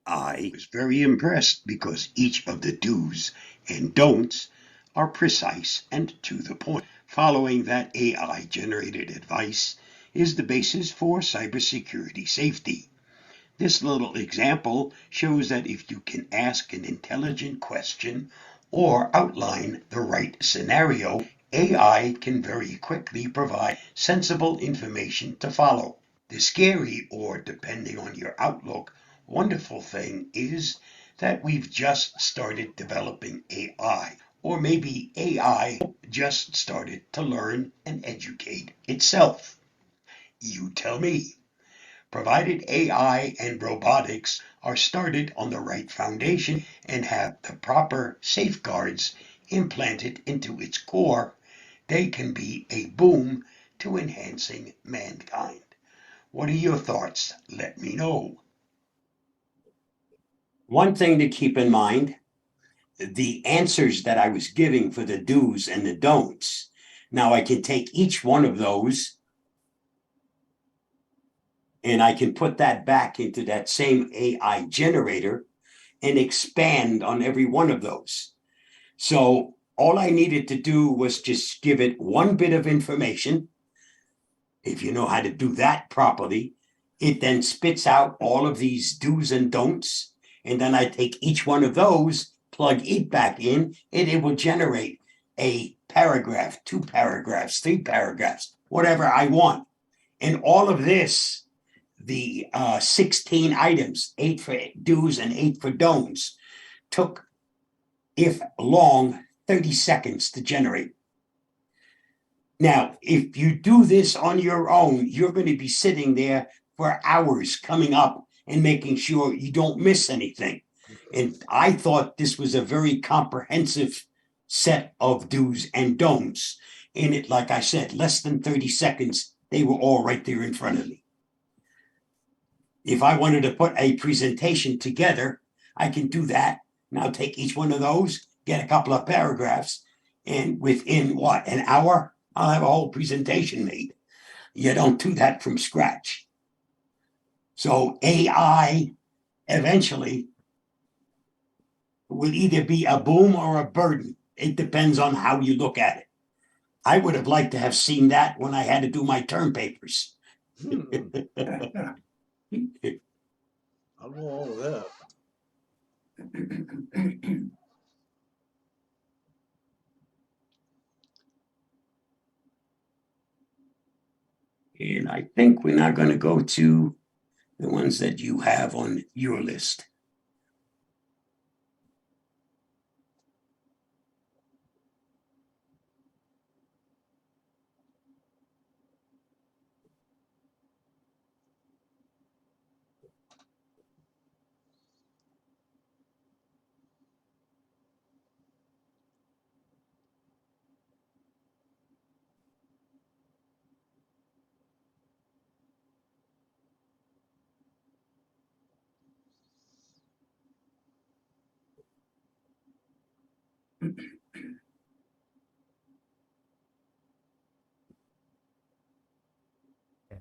I was very impressed because each of the do's and don'ts are precise and to the point. Following that AI-generated advice is the basis for cybersecurity safety. This little example shows that if you can ask an intelligent question or outline the right scenario, AI can very quickly provide sensible information to follow. The scary, or depending on your outlook, wonderful thing is that we've just started developing AI, or maybe AI just started to learn and educate itself. You tell me. Provided AI and robotics are started on the right foundation and have the proper safeguards implanted into its core, they can be a boom to enhancing mankind. What are your thoughts? Let me know. One thing to keep in mind, the answers that I was giving for the do's and the don'ts. Now I can take each one of those and I can put that back into that same AI generator and expand on every one of those. So all I needed to do was just give it one bit of information. If you know how to do that properly, It then spits out all of these do's and don'ts. And then I take each one of those, plug it back in, and it will generate a paragraph, 2 paragraphs, 3 paragraphs, whatever I want. And all of this, the 16 items, 8 for do's and 8 for don'ts, took, if long, 30 seconds to generate. Now, if you do this on your own, you're going to be sitting there for hours coming up and making sure you don't miss anything. And I thought this was a very comprehensive set of do's and don'ts. And it, like I said, less than 30 seconds, they were all right there in front of me. If I wanted to put a presentation together, I can do that. Now take each one of those, get a couple of paragraphs, and within what, an hour, I'll have a whole presentation made. You don't do that from scratch. So AI eventually will either be a boom or a burden. It depends on how you look at it. I would have liked to have seen that when I had to do my term papers. I'll go all with that. And I think we're now going to go to the ones that you have on your list.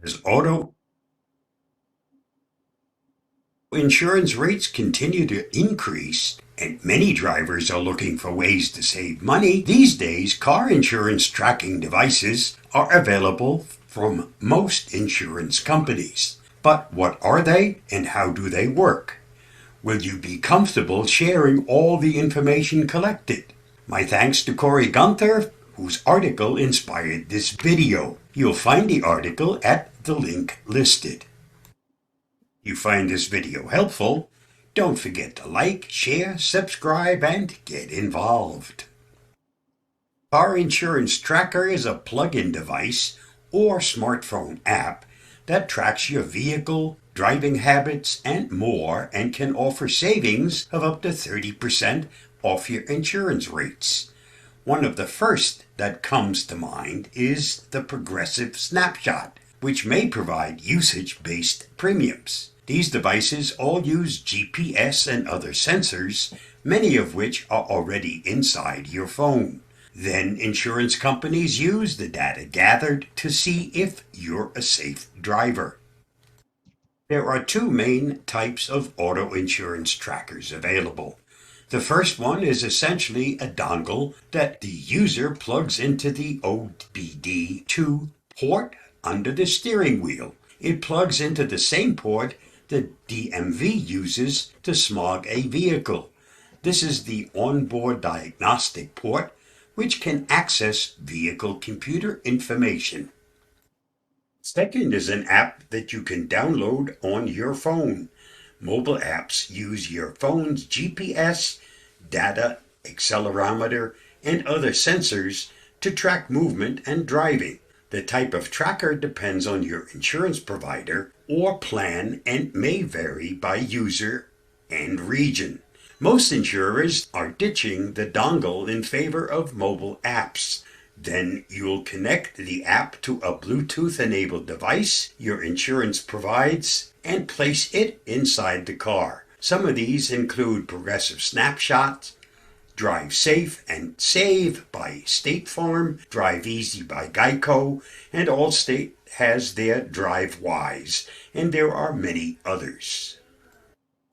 As auto insurance rates continue to increase, and many drivers are looking for ways to save money, these days car insurance tracking devices are available from most insurance companies. But what are they and how do they work? Will you be comfortable sharing all the information collected? My thanks to Corey Gunther, whose article inspired this video. You'll find the article at the link listed. If you find this video helpful, don't forget to like, share, subscribe, and get involved. Car Insurance Tracker is a plug-in device or smartphone app that tracks your vehicle, driving habits, and more, and can offer savings of up to 30% off your insurance rates. One of the first that comes to mind is the Progressive Snapshot, which may provide usage-based premiums. These devices all use GPS and other sensors, many of which are already inside your phone. Then insurance companies use the data gathered to see if you're a safe driver. There are 2 main types of auto insurance trackers available. The first one is essentially a dongle that the user plugs into the OBD2 port under the steering wheel. It plugs into the same port the DMV uses to smog a vehicle. This is the onboard diagnostic port, which can access vehicle computer information. Second is an app that you can download on your phone. Mobile apps use your phone's GPS, data, accelerometer, and other sensors to track movement and driving. The type of tracker depends on your insurance provider or plan and may vary by user and region. Most insurers are ditching the dongle in favor of mobile apps. Then you'll connect the app to a Bluetooth-enabled device your insurance provides and place it inside the car. Some of these include Progressive Snapshot, Drive Safe and Save by State Farm, Drive Easy by Geico, and Allstate has their Drive Wise, and there are many others.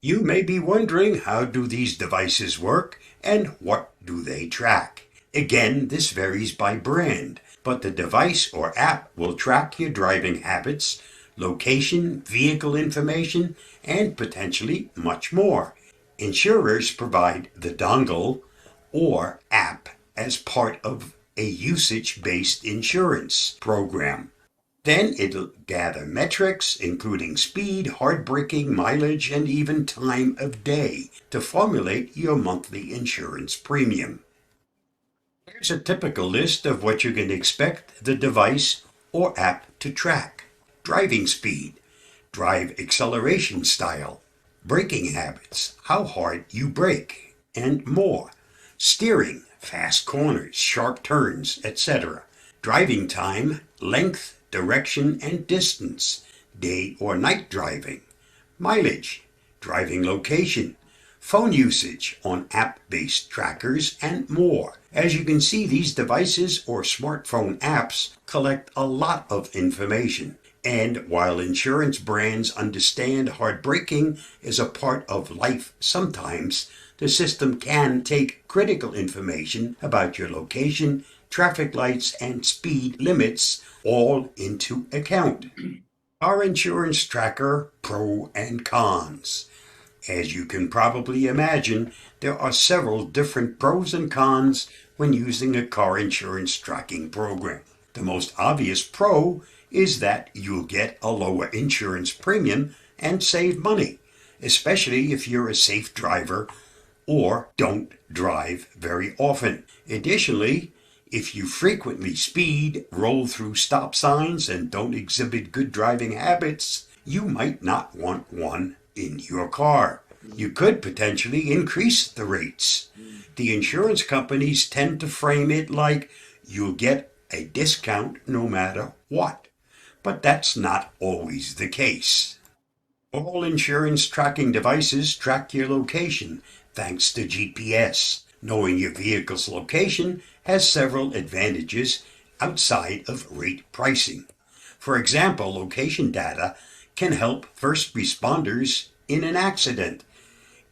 You may be wondering, how do these devices work and what do they track? Again, this varies by brand, but the device or app will track your driving habits, location, vehicle information, and potentially much more. Insurers provide the dongle or app as part of a usage-based insurance program. Then it'll gather metrics, including speed, hard braking, mileage, and even time of day to formulate your monthly insurance premium. Here's a typical list of what you can expect the device or app to track. Driving speed, drive acceleration style, braking habits, how hard you brake, and more. Steering, fast corners, sharp turns, etc. Driving time, length, direction, and distance, day or night driving. Mileage, driving location, phone usage on app-based trackers, and more. As you can see, these devices or smartphone apps collect a lot of information. And while insurance brands understand hard braking is a part of life sometimes, the system can take critical information about your location, traffic lights, and speed limits all into account. Our insurance tracker, pro and cons. As you can probably imagine, there are several different pros and cons when using a car insurance tracking program. The most obvious pro is that you'll get a lower insurance premium and save money, especially if you're a safe driver or don't drive very often. Additionally, if you frequently speed, roll through stop signs, and don't exhibit good driving habits, you might not want one in your car. You could potentially increase the rates. The insurance companies tend to frame it like you'll get a discount no matter what, but that's not always the case. All insurance tracking devices track your location thanks to GPS. Knowing your vehicle's location has several advantages outside of rate pricing. For example, location data can help first responders in an accident,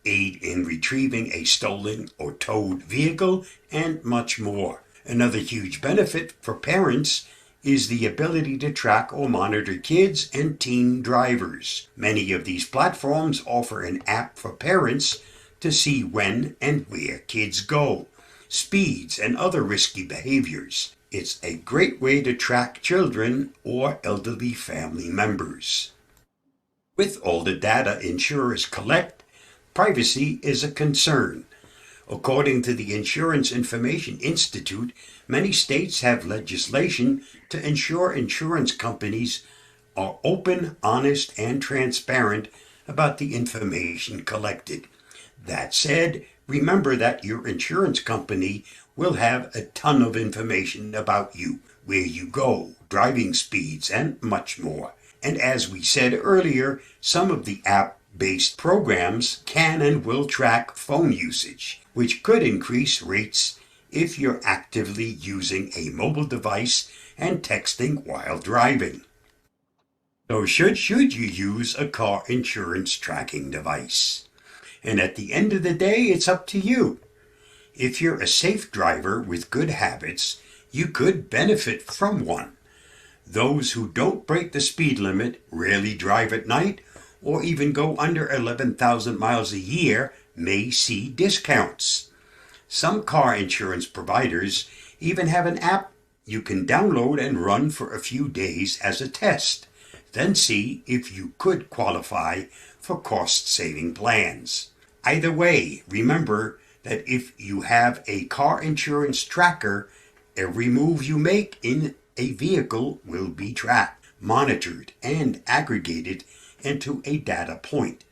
aid in retrieving a stolen or towed vehicle, and much more. Another huge benefit for parents is the ability to track or monitor kids and teen drivers. Many of these platforms offer an app for parents to see when and where kids go, speeds, and other risky behaviors. It's a great way to track children or elderly family members. With all the data insurers collect, privacy is a concern. According to the Insurance Information Institute, many states have legislation to ensure insurance companies are open, honest, and transparent about the information collected. That said, remember that your insurance company will have a ton of information about you, where you go, driving speeds, and much more. And as we said earlier, some of the app-based programs can and will track phone usage, which could increase rates if you're actively using a mobile device and texting while driving. So should you use a car insurance tracking device? And at the end of the day, it's up to you. If you're a safe driver with good habits, you could benefit from one. Those who don't break the speed limit, rarely drive at night, or even go under 11,000 miles a year may see discounts. Some car insurance providers even have an app you can download and run for a few days as a test. Then see if you could qualify for cost-saving plans. Either way, remember that if you have a car insurance tracker, every move you make in a vehicle will be tracked, monitored, and aggregated into a data point.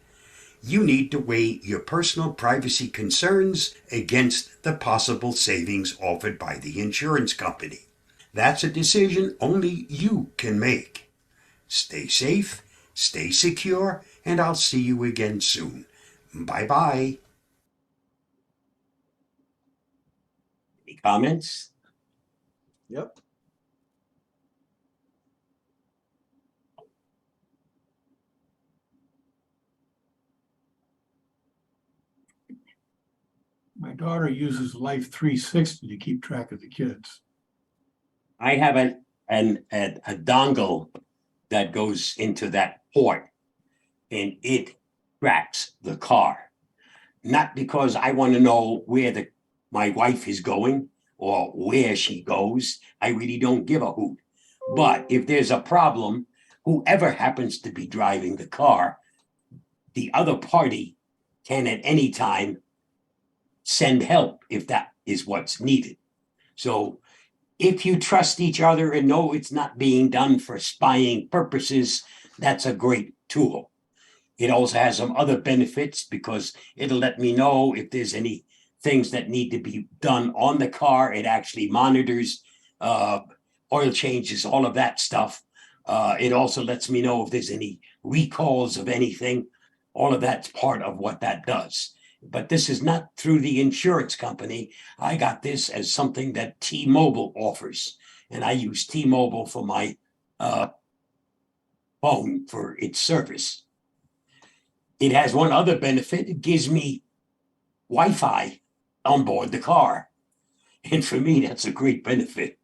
You need to weigh your personal privacy concerns against the possible savings offered by the insurance company. That's a decision only you can make. Stay safe, stay secure, and I'll see you again soon. Bye-bye. Any comments? Yep. My daughter uses Life 360 to keep track of the kids. I have a dongle that goes into that port, and it tracks the car. Not because I want to know where my wife is going or where she goes. I really don't give a hoot. But if there's a problem, whoever happens to be driving the car, the other party can at any time send help if that is what's needed. So if you trust each other and know it's not being done for spying purposes, that's a great tool. It also has some other benefits because it'll let me know if there's any things that need to be done on the car. It actually monitors oil changes, all of that stuff. It also lets me know if there's any recalls of anything. All of that's part of what that does. But this is not through the insurance company. I got this as something that T-Mobile offers. And I use T-Mobile for my phone for its service. It has one other benefit. It gives me Wi-Fi on board the car. And for me, that's a great benefit.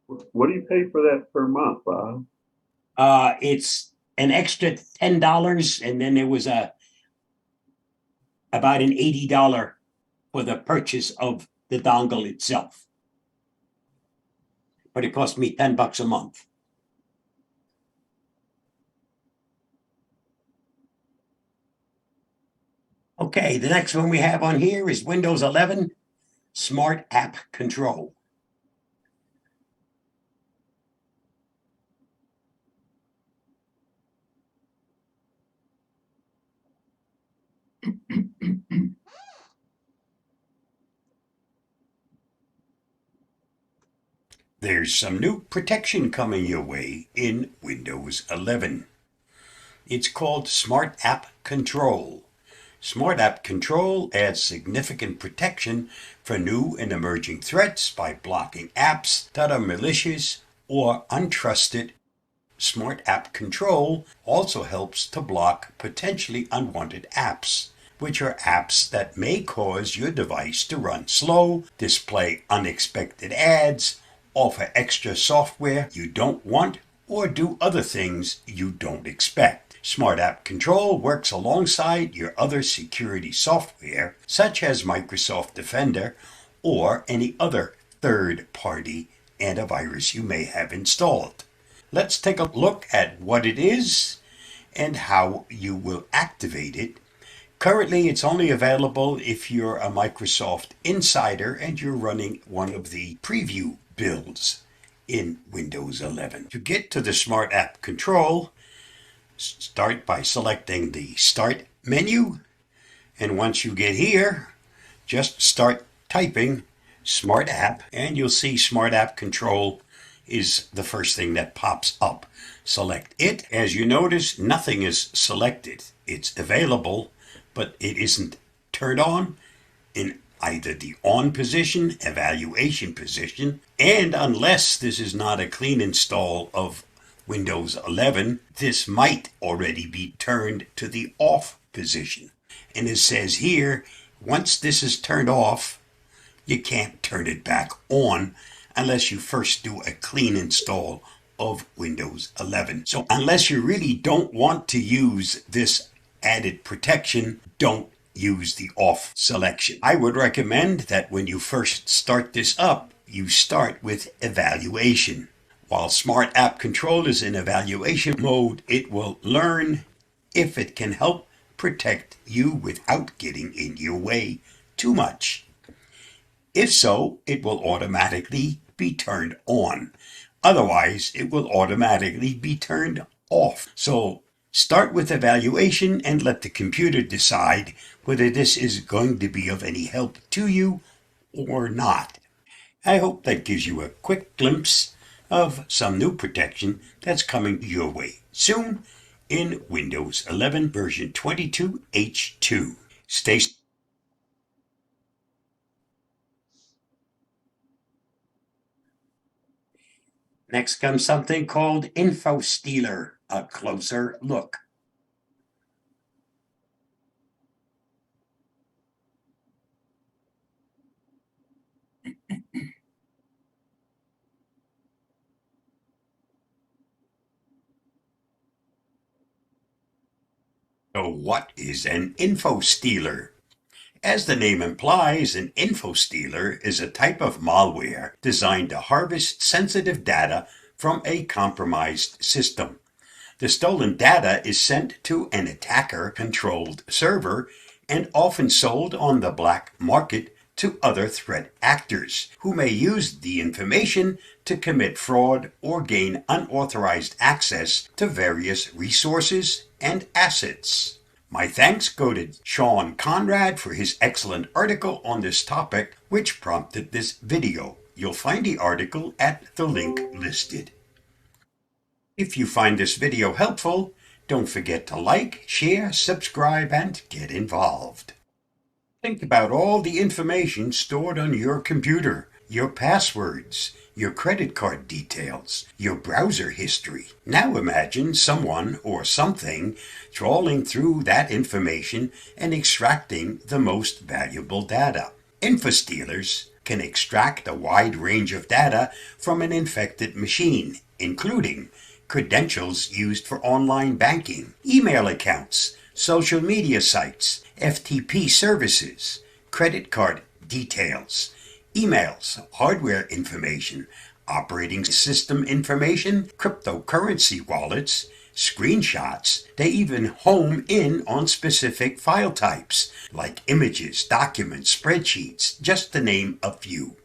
What do you pay for that per month, Bob? It's an extra $10, and then there was about an $80 for the purchase of the dongle itself. But it cost me $10 a month. Okay, the next one we have on here is Windows 11 Smart App Control. There's some new protection coming your way in Windows 11. It's called Smart App Control. Smart App Control adds significant protection for new and emerging threats by blocking apps that are malicious or untrusted. Smart App Control also helps to block potentially unwanted apps, which are apps that may cause your device to run slow, display unexpected ads, offer extra software you don't want, or do other things you don't expect. Smart App Control works alongside your other security software, such as Microsoft Defender or any other third-party antivirus you may have installed. Let's take a look at what it is and how you will activate it. Currently, it's only available if you're a Microsoft Insider and you're running one of the preview builds in Windows 11. To get to the Smart App Control, start by selecting the Start menu, and once you get here, just start typing Smart App, and you'll see Smart App Control is the first thing that pops up. Select it. As you notice, nothing is selected. It's available, but it isn't turned on in either the on position, evaluation position, and unless this is not a clean install of Windows 11, this might already be turned to the off position. And it says here, once this is turned off, you can't turn it back on unless you first do a clean install of Windows 11. So unless you really don't want to use this added protection, don't use the off selection. I would recommend that when you first start this up, you start with evaluation. While Smart App Control is in evaluation mode, it will learn if it can help protect you without getting in your way too much. If so, it will automatically be turned on. Otherwise, it will automatically be turned off. So start with evaluation and let the computer decide whether this is going to be of any help to you or not. I hope that gives you a quick glimpse of some new protection that's coming your way soon in Windows 11 version 22H2. Stay Next comes something called Info Stealer, a closer look. So what is an info stealer? As the name implies, an info stealer is a type of malware designed to harvest sensitive data from a compromised system. The stolen data is sent to an attacker-controlled server and often sold on the black market to other threat actors, who may use the information to commit fraud or gain unauthorized access to various resources and assets. My thanks go to Sean Conrad for his excellent article on this topic, which prompted this video. You'll find the article at the link listed. If you find this video helpful, don't forget to like, share, subscribe, and get involved. Think about all the information stored on your computer, your passwords, your credit card details, your browser history. Now imagine someone or something trawling through that information and extracting the most valuable data. Infostealers can extract a wide range of data from an infected machine, including credentials used for online banking, email accounts, social media sites, FTP services, credit card details, emails, hardware information, operating system information, cryptocurrency wallets, screenshots. They even home in on specific file types like images, documents, spreadsheets, just to name a few.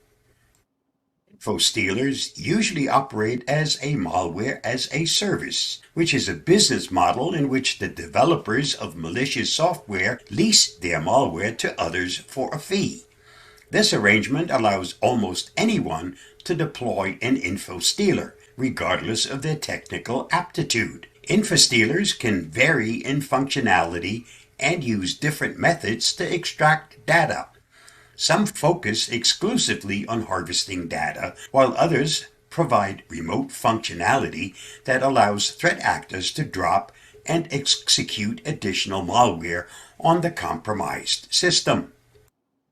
Infostealers usually operate as a malware as a service, which is a business model in which the developers of malicious software lease their malware to others for a fee. This arrangement allows almost anyone to deploy an infostealer, regardless of their technical aptitude. Infostealers can vary in functionality and use different methods to extract data. Some focus exclusively on harvesting data, while others provide remote functionality that allows threat actors to drop and execute additional malware on the compromised system.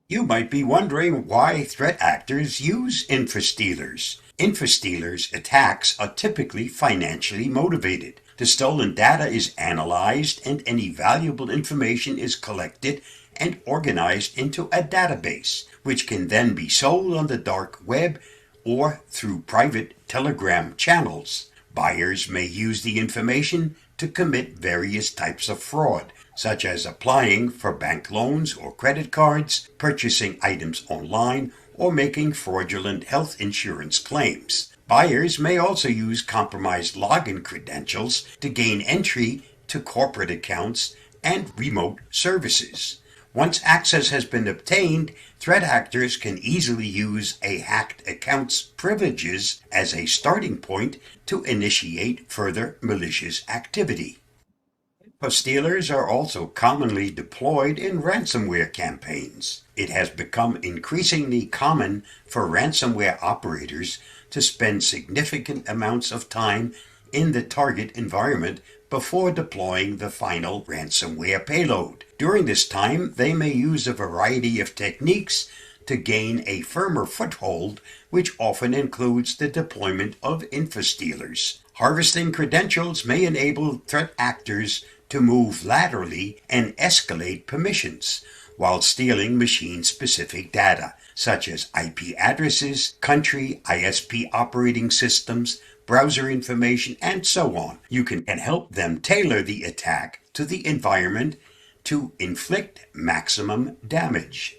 You might be wondering why threat actors use infostealers. Infostealers' attacks are typically financially motivated. The stolen data is analyzed and any valuable information is collected and organized into a database, which can then be sold on the dark web or through private Telegram channels. Buyers may use the information to commit various types of fraud, such as applying for bank loans or credit cards, purchasing items online, or making fraudulent health insurance claims. Buyers may also use compromised login credentials to gain entry to corporate accounts and remote services. Once access has been obtained, threat actors can easily use a hacked account's privileges as a starting point to initiate further malicious activity. Infostealers are also commonly deployed in ransomware campaigns. It has become increasingly common for ransomware operators to spend significant amounts of time in the target environment before deploying the final ransomware payload. During this time, they may use a variety of techniques to gain a firmer foothold, which often includes the deployment of infostealers. Harvesting credentials may enable threat actors to move laterally and escalate permissions, while stealing machine-specific data, such as IP addresses, country, ISP operating systems, browser information, and so on. You can help them tailor the attack to the environment to inflict maximum damage.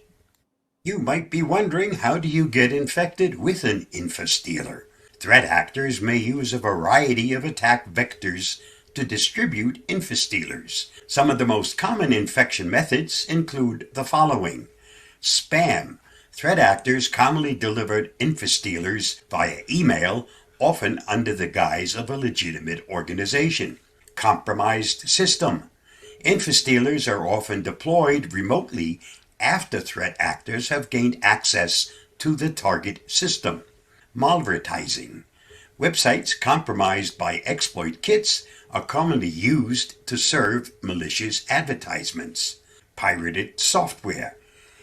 You might be wondering, how do you get infected with an infostealer? Threat actors may use a variety of attack vectors to distribute infostealers. Some of the most common infection methods include the following: spam. Threat actors commonly delivered infostealers via email, often under the guise of a legitimate organization. Compromised system. Infostealers are often deployed remotely after threat actors have gained access to the target system. Malvertising. Websites compromised by exploit kits are commonly used to serve malicious advertisements. Pirated software.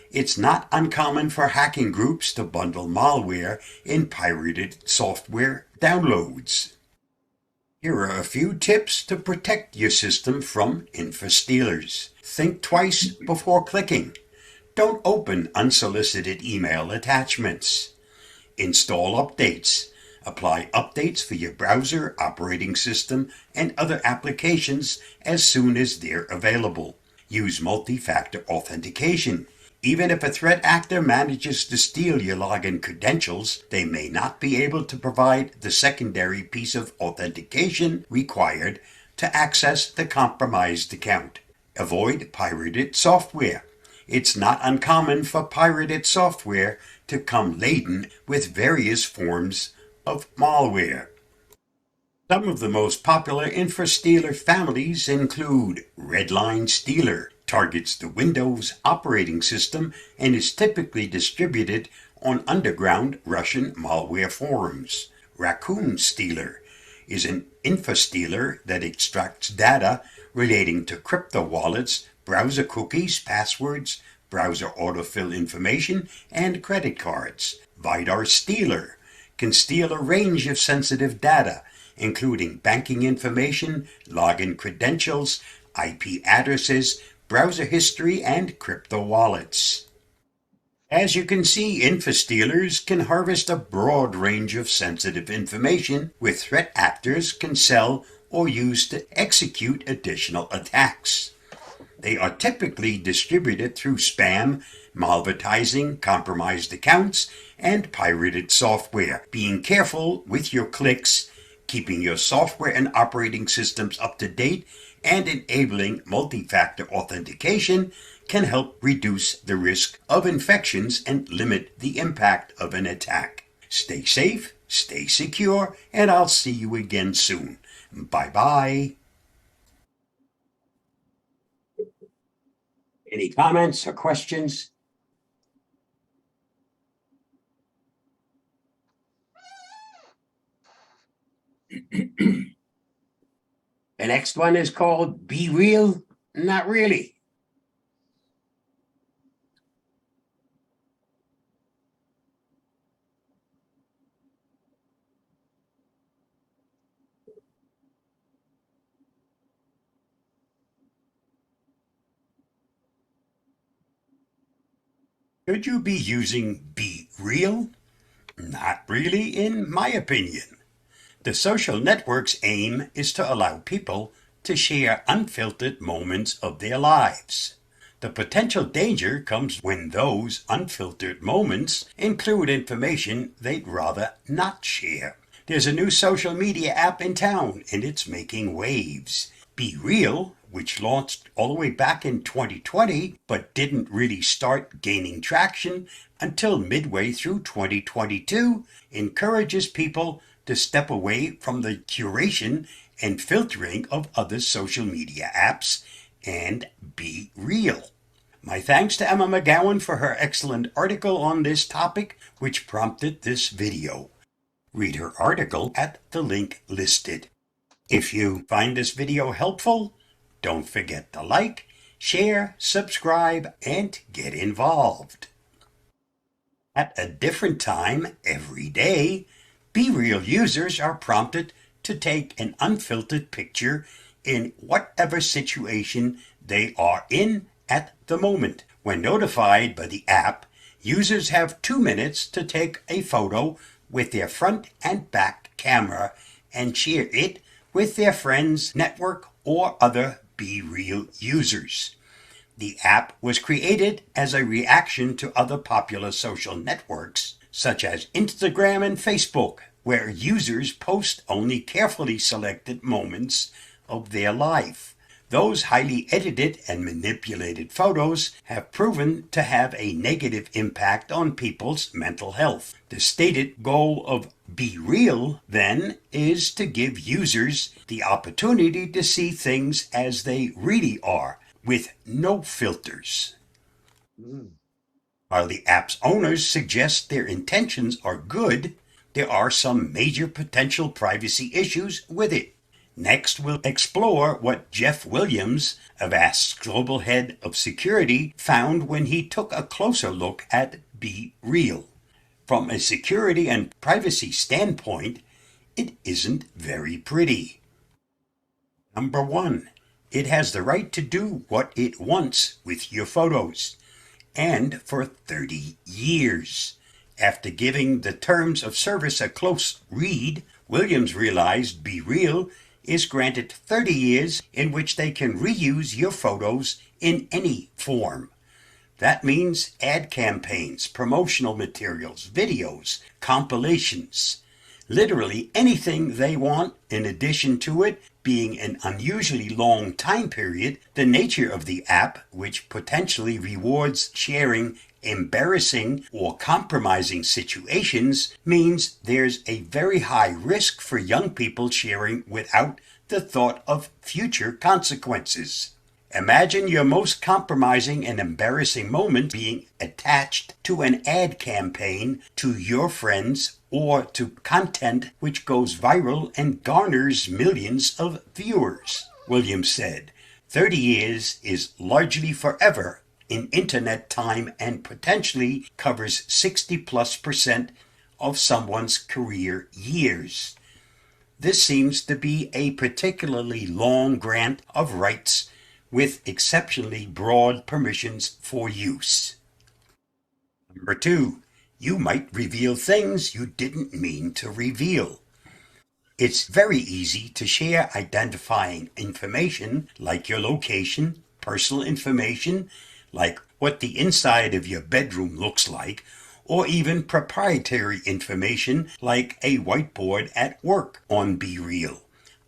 It's not uncommon for hacking groups to bundle malware in pirated software downloads. Here are a few tips to protect your system from info-stealers. Think twice before clicking. Don't open unsolicited email attachments. Install updates. Apply updates for your browser, operating system, and other applications as soon as they're available. Use multi-factor authentication. Even if a threat actor manages to steal your login credentials, they may not be able to provide the secondary piece of authentication required to access the compromised account. Avoid pirated software. It's not uncommon for pirated software to come laden with various forms of malware. Some of the most popular info-stealer families include Redline Stealer, targets the Windows operating system and is typically distributed on underground Russian malware forums. Raccoon Stealer is an info-stealer that extracts data relating to crypto wallets, browser cookies, passwords, browser autofill information, and credit cards. Vidar Stealer can steal a range of sensitive data, including banking information, login credentials, IP addresses, browser history, and crypto wallets. As you can see, info-stealers can harvest a broad range of sensitive information which threat actors can sell or use to execute additional attacks. They are typically distributed through spam, malvertising, compromised accounts, and pirated software. Being careful with your clicks, keeping your software and operating systems up to date, and enabling multi-factor authentication can help reduce the risk of infections and limit the impact of an attack. Stay safe, stay secure, and I'll see you again soon. Bye-bye. Any comments or questions? The next one is called Be Real, Not Really. Should you be using Be Real? Not really, in my opinion. The social network's aim is to allow people to share unfiltered moments of their lives. The potential danger comes when those unfiltered moments include information they'd rather not share. There's a new social media app in town, and it's making waves. Be Real, which launched all the way back in 2020, but didn't really start gaining traction until midway through 2022, encourages people to step away from the curation and filtering of other social media apps and be real. My thanks to Emma McGowan for her excellent article on this topic, which prompted this video. Read her article at the link listed. If you find this video helpful, don't forget to like, share, subscribe, and get involved. At a different time every day, Be Real users are prompted to take an unfiltered picture in whatever situation they are in at the moment. When notified by the app, users have 2 minutes to take a photo with their front and back camera and share it with their friends, network, or other Be Real users. The app was created as a reaction to other popular social networks, such as Instagram and Facebook, where users post only carefully selected moments of their life. Those highly edited and manipulated photos have proven to have a negative impact on people's mental health. The stated goal of Be Real, then, is to give users the opportunity to see things as they really are, with no filters. While the app's owners suggest their intentions are good, there are some major potential privacy issues with it. Next, we'll explore what Jeff Williams, Avast's global head of security, found when he took a closer look at Be Real. From a security and privacy standpoint, it isn't very pretty. Number 1, it has the right to do what it wants with your photos, and for 30 years. After giving the terms of service a close read, Williams realized Be Real is granted 30 years in which they can reuse your photos in any form. That means ad campaigns, promotional materials, videos, compilations, literally anything they want. In addition to it being an unusually long time period, the nature of the app, which potentially rewards sharing embarrassing or compromising situations, means there's a very high risk for young people sharing without the thought of future consequences. Imagine your most compromising and embarrassing moment being attached to an ad campaign to your friends or to content which goes viral and garners millions of viewers. Williams said, 30 years is largely forever in internet time and potentially covers 60+% of someone's career years. This seems to be a particularly long grant of rights with exceptionally broad permissions for use. Number 2, you might reveal things you didn't mean to reveal. It's very easy to share identifying information like your location, personal information like what the inside of your bedroom looks like, or even proprietary information like a whiteboard at work on Be Real.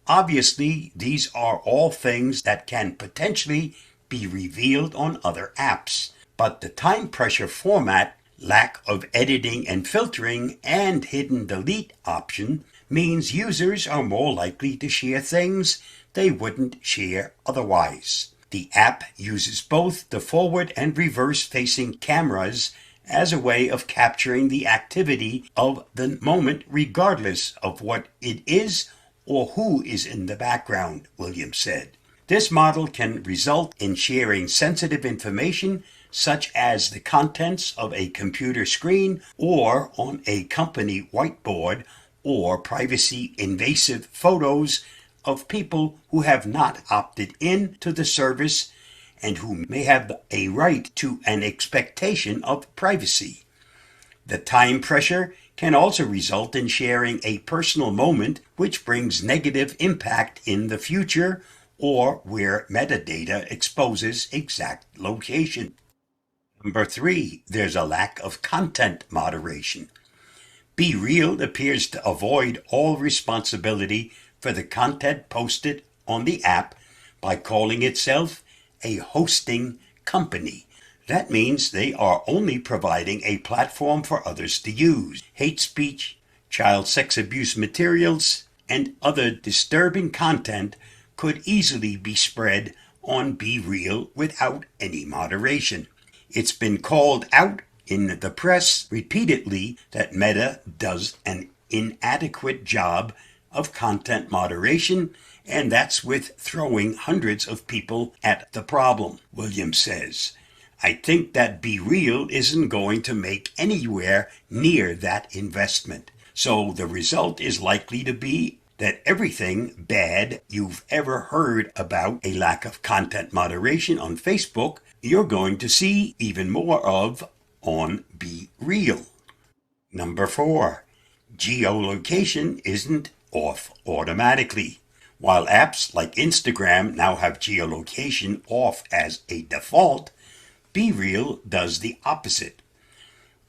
Obviously, these are all things that can potentially be revealed on other apps, but the time pressure format, lack of editing and filtering, and hidden delete option means users are more likely to share things they wouldn't share otherwise. The app uses both the forward and reverse facing cameras as a way of capturing the activity of the moment regardless of what it is or who is in the background, Williams said. This model can result in sharing sensitive information such as the contents of a computer screen or on a company whiteboard, or privacy invasive photos of people who have not opted in to the service and who may have a right to an expectation of privacy. The time pressure can also result in sharing a personal moment which brings negative impact in the future, or where metadata exposes exact location. Number 3, there's a lack of content moderation. Be Real appears to avoid all responsibility for the content posted on the app by calling itself a hosting company. That means they are only providing a platform for others to use. Hate speech, child sex abuse materials, and other disturbing content could easily be spread on Be Real without any moderation. It's been called out in the press repeatedly that Meta does an inadequate job of content moderation, and that's with throwing hundreds of people at the problem, Williams says. I think that Be Real isn't going to make anywhere near that investment. So the result is likely to be that everything bad you've ever heard about a lack of content moderation on Facebook, you're going to see even more of on Be Real. Number 4, geolocation isn't off automatically. While apps like Instagram now have geolocation off as a default, Be Real does the opposite.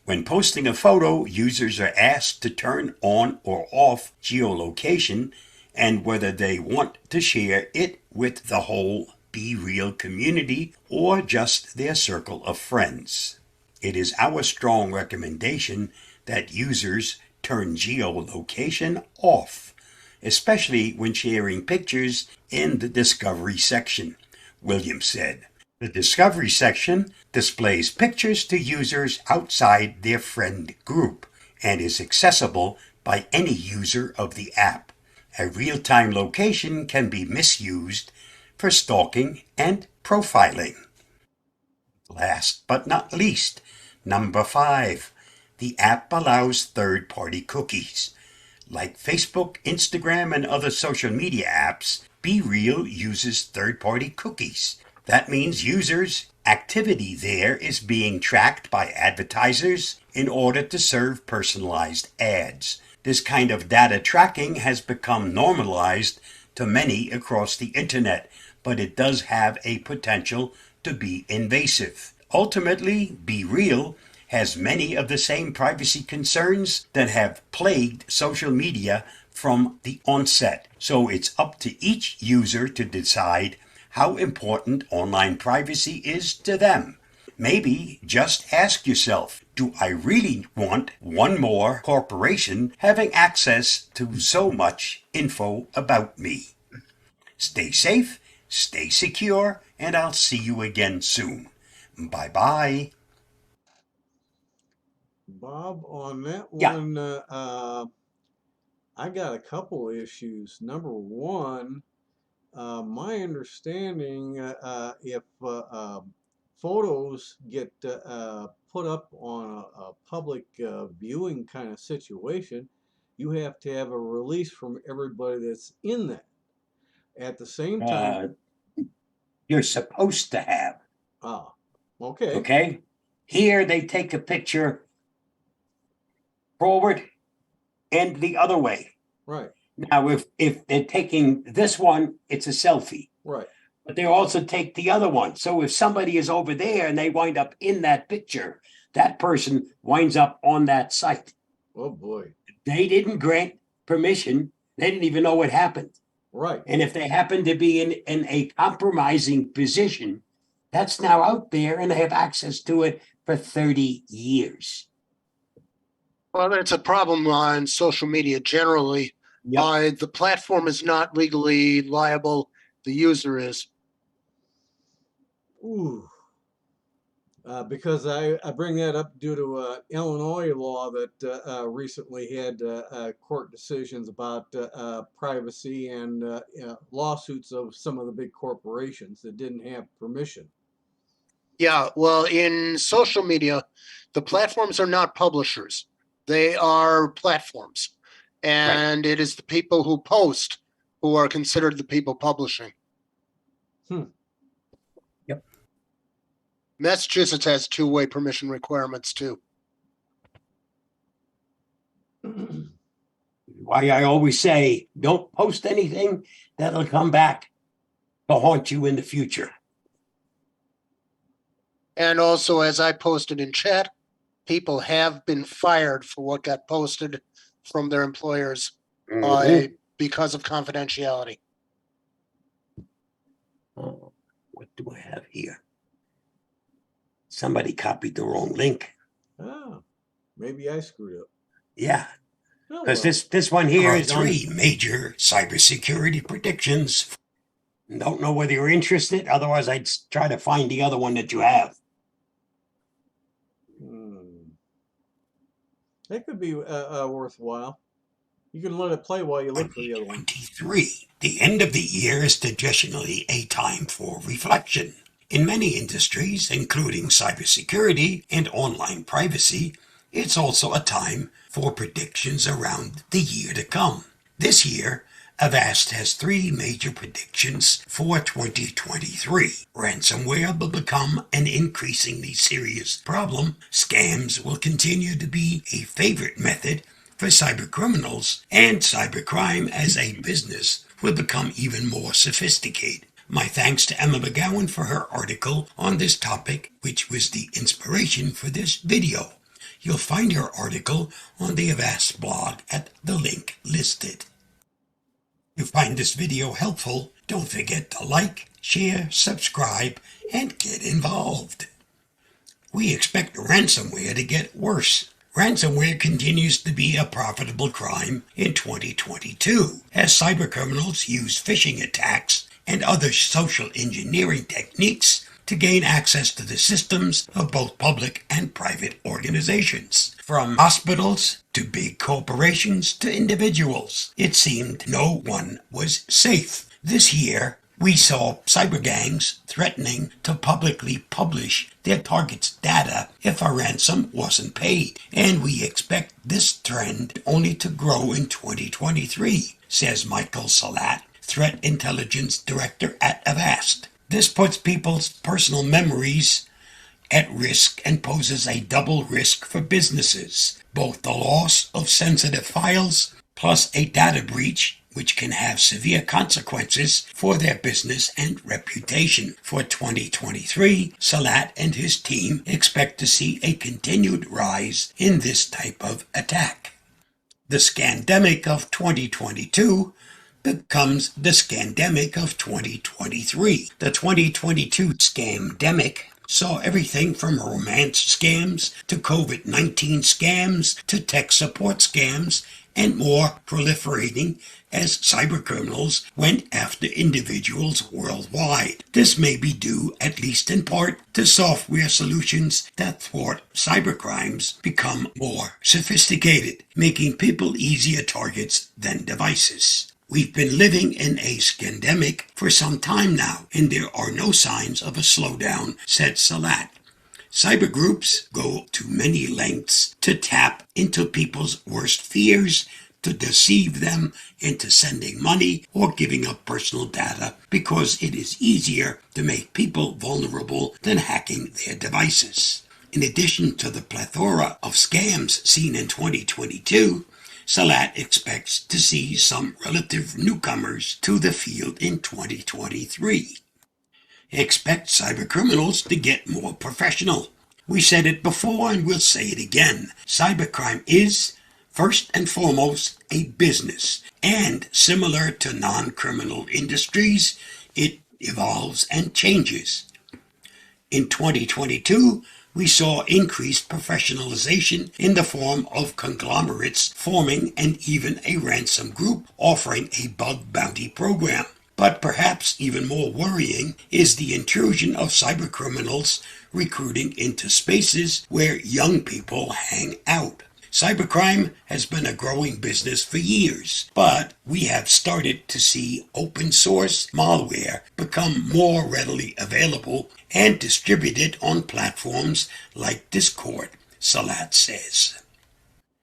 When posting a photo, users are asked to turn on or off geolocation and whether they want to share it with the whole Be Real community or just their circle of friends. It is our strong recommendation that users turn geolocation off, especially when sharing pictures in the Discovery section, Williams said. The Discovery section displays pictures to users outside their friend group and is accessible by any user of the app. A real-time location can be misused for stalking and profiling. Last but not least, number 5, the app allows third-party cookies. Like Facebook, Instagram, and other social media apps, BeReal uses third-party cookies. That means users' activity there is being tracked by advertisers in order to serve personalized ads. This kind of data tracking has become normalized to many across the internet, but it does have a potential to be invasive. Ultimately, BeReal has many of the same privacy concerns that have plagued social media from the onset. So it's up to each user to decide how important online privacy is to them. Maybe just ask yourself, do I really want one more corporation having access to so much info about me? Stay safe, stay secure, and I'll see you again soon. Bye-bye. Bob, on that Yeah. one, I got a couple issues. Number one, my understanding, if photos get put up on a public viewing kind of situation, you have to have a release from everybody that's in that. At the same time, You're supposed to have, okay, okay? Here they take a picture forward and the other way. right, Now, if they're taking this one, it's a selfie, right. but they also take the other one. So if somebody is over there and they wind up in that picture, that person winds up on that site. Oh boy, They didn't grant permission. They didn't even know what happened. right. And if they happen to be in a compromising position, that's now out there and they have access to it for 30 years. Well, that's a problem on social media generally. Yep. The platform is not legally liable. The user is. Ooh. Because I bring that up due to Illinois law that recently had court decisions about privacy and lawsuits of some of the big corporations that didn't have permission. Yeah, well, in social media, the platforms are not publishers. They are platforms. And it is the people who post who are considered the people publishing. Yep. Massachusetts has two-way permission requirements too. Why I always say, don't post anything that'll come back to haunt you in the future. And also, as I posted in chat, people have been fired for what got posted from their employers because of confidentiality. Oh, what do I have here? Somebody copied the wrong link. Oh, maybe I screwed up. Yeah, Oh, because well. this one here Here are is on. three major cybersecurity predictions. Don't know whether you're interested. Otherwise, I'd try to find the other one that you have. That could be worthwhile. You can let it play while you look for the other one. 2023. The end of the year is traditionally a time for reflection. In many industries, including cybersecurity and online privacy, it's also a time for predictions around the year to come. This year, Avast has three major predictions for 2023. Ransomware will become an increasingly serious problem. Scams will continue to be a favorite method for cybercriminals, and cybercrime as a business will become even more sophisticated. My thanks to Emma McGowan for her article on this topic, which was the inspiration for this video. You'll find her article on the Avast blog at the link listed. If you find this video helpful, don't forget to like, share, subscribe, and get involved. We expect ransomware to get worse. Ransomware continues to be a profitable crime in 2022 as cybercriminals use phishing attacks and other social engineering techniques to gain access to the systems of both public and private organizations. From hospitals to big corporations to individuals, it seemed no one was safe. This year, We saw cyber gangs threatening to publicly publish their target's data if a ransom wasn't paid, and we expect this trend only to grow in 2023, says Michael Salat, Threat Intelligence Director at Avast. This puts people's personal memories at risk and poses a double risk for businesses, both the loss of sensitive files plus a data breach, which can have severe consequences for their business and reputation. For 2023, Salat and his team expect to see a continued rise in this type of attack. The scandemic of 2022 becomes the scandemic of 2023. The 2022 scamdemic saw everything from romance scams to COVID-19 scams to tech support scams and more proliferating as cybercriminals went after individuals worldwide. This may be due, at least in part, to software solutions that thwart cybercrimes become more sophisticated, making people easier targets than devices. We've been living in a scandemic for some time now, and there are no signs of a slowdown, said Salat. Cyber groups go to many lengths to tap into people's worst fears, to deceive them into sending money or giving up personal data because it is easier to make people vulnerable than hacking their devices. In addition to the plethora of scams seen in 2022, Salat expects to see some relative newcomers to the field in 2023. Expect cybercriminals to get more professional. We said it before and we'll say it again. Cybercrime is, first and foremost, a business. And similar to non-criminal industries, it evolves and changes. In 2022, we saw increased professionalization in the form of conglomerates forming and even a ransom group offering a bug bounty program. But perhaps even more worrying is the intrusion of cybercriminals recruiting into spaces where young people hang out. Cybercrime has been a growing business for years, but we have started to see open source malware become more readily available and distributed on platforms like Discord, Salat says.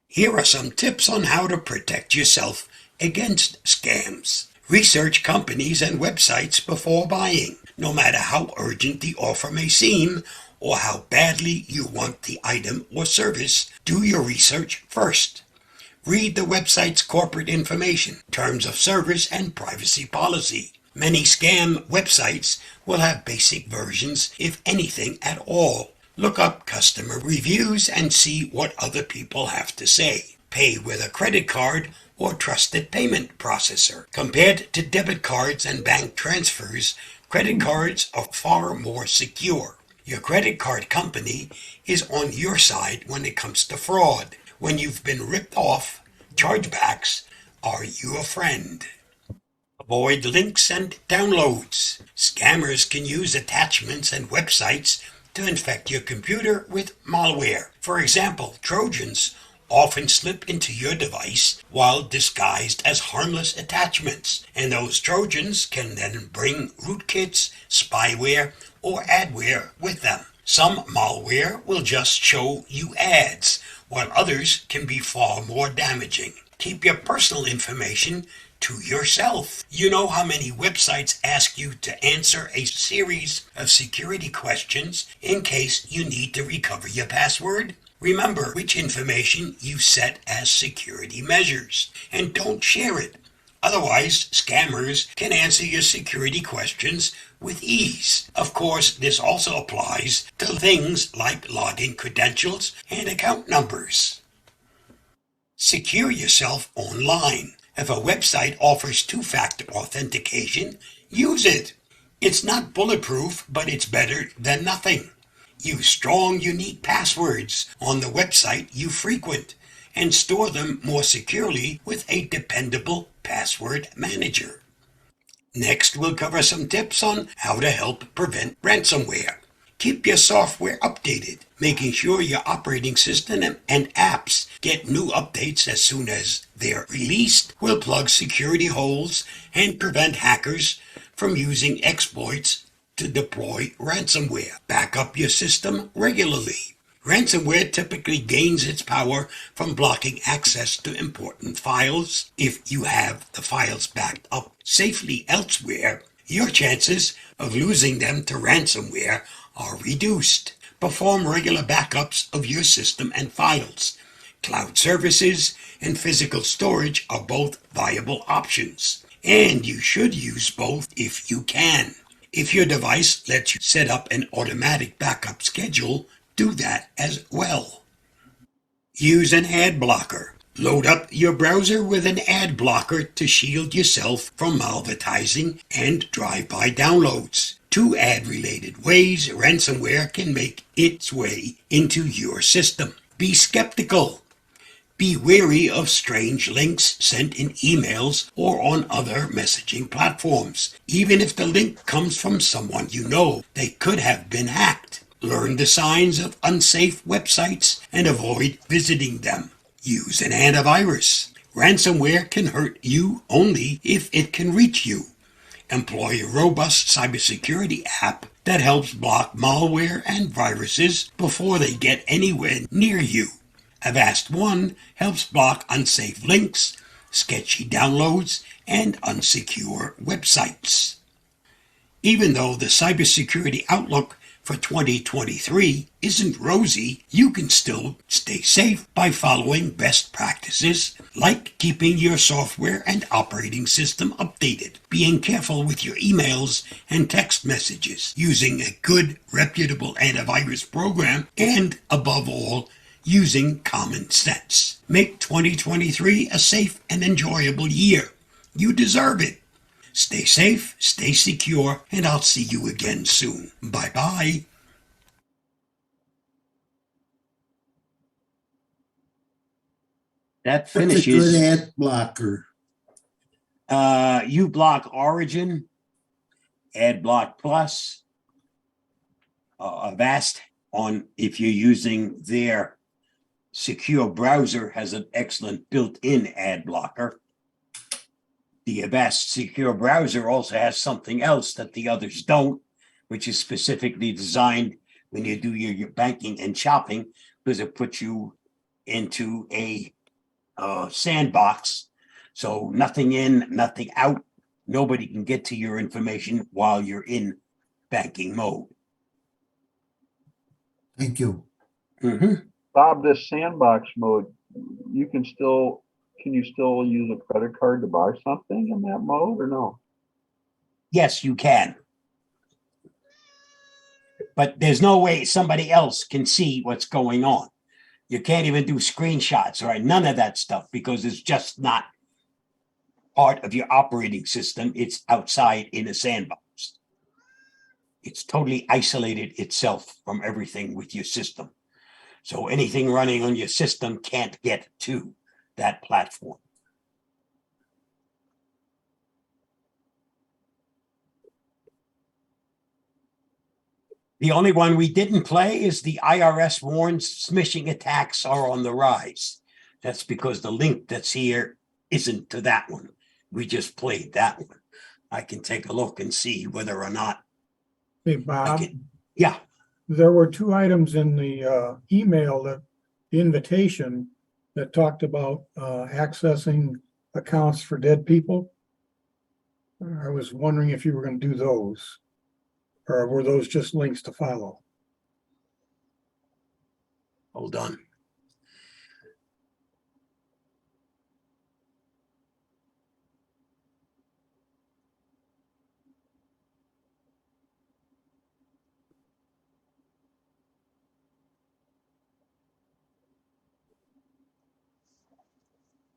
Here are some tips on how to protect yourself against scams. Research companies and websites before buying. No matter how urgent the offer may seem, or how badly you want the item or service, do your research first. Read the website's corporate information, terms of service, and privacy policy. Many scam websites will have basic versions, if anything at all. Look up customer reviews and see what other people have to say. Pay with a credit card or trusted payment processor. Compared to debit cards and bank transfers, credit cards are far more secure. Your credit card company is on your side when it comes to fraud. When you've been ripped off, chargebacks are your friend. Avoid links and downloads. Scammers can use attachments and websites to infect your computer with malware. For example, Trojans often slip into your device while disguised as harmless attachments, and those Trojans can then bring rootkits, spyware, or adware with them. Some malware will just show you ads, while others can be far more damaging. Keep your personal information to yourself. You know how many websites ask you to answer a series of security questions in case you need to recover your password? Remember which information you set as security measures, and don't share it. Otherwise, scammers can answer your security questions with ease. Of course, this also applies to things like login credentials and account numbers. Secure yourself online. If a website offers two-factor authentication, use it. It's not bulletproof, but it's better than nothing. Use strong, unique passwords on the website you frequent and store them more securely with a dependable password manager. Next, we'll cover some tips on how to help prevent ransomware. Keep your software updated, making sure your operating system and apps get new updates as soon as they're released will plug security holes and prevent hackers from using exploits to deploy ransomware. Back up your system regularly. Ransomware typically gains its power from blocking access to important files. If you have the files backed up safely elsewhere, your chances of losing them to ransomware are reduced. Perform regular backups of your system and files. Cloud services and physical storage are both viable options, and you should use both if you can. If your device lets you set up an automatic backup schedule, do that as well. Use an ad blocker. Load up your browser with an ad blocker to shield yourself from malvertising and drive-by downloads. 2 ad-related ways ransomware can make its way into your system. Be skeptical. Be wary of strange links sent in emails or on other messaging platforms. Even if the link comes from someone you know, they could have been hacked. Learn the signs of unsafe websites and avoid visiting them. Use an antivirus. Ransomware can hurt you only if it can reach you. Employ a robust cybersecurity app that helps block malware and viruses before they get anywhere near you. Avast One helps block unsafe links, sketchy downloads, and unsecure websites. Even though the cybersecurity outlook for 2023 isn't rosy, you can still stay safe by following best practices like keeping your software and operating system updated, being careful with your emails and text messages, using a good, reputable antivirus program, and, above all, using common sense. Make 2023 a safe and enjoyable year. You deserve it. Stay safe, stay secure, and I'll see you again soon. Bye-bye. That What's a good finishes. ad blocker? uBlock Origin, AdBlock Plus, Avast on if you're using their secure browser has an excellent built-in ad blocker. The Avast secure browser also has something else that the others don't, which is specifically designed when you do your banking and shopping, because it puts you into a sandbox. So nothing in, nothing out. Nobody can get to your information while you're in banking mode. Thank you. Mm-hmm. Bob, this sandbox mode, can you still use a credit card to buy something in that mode or no? Yes, you can. But there's no way somebody else can see what's going on. You can't even do screenshots or none of that stuff because it's just not part of your operating system. It's outside in a sandbox. It's totally isolated itself from everything with your system. So anything running on your system can't get to that platform. The only one we didn't play is the IRS warns smishing attacks are on the rise. That's because the link that's here isn't to that one. We just played that one. I can take a look and see whether or not. Hey, Bob, Yeah. there were 2 items in the email, that the invitation that talked about accessing accounts for dead people. I was wondering if you were going to do those, or were those just links to follow? Hold on.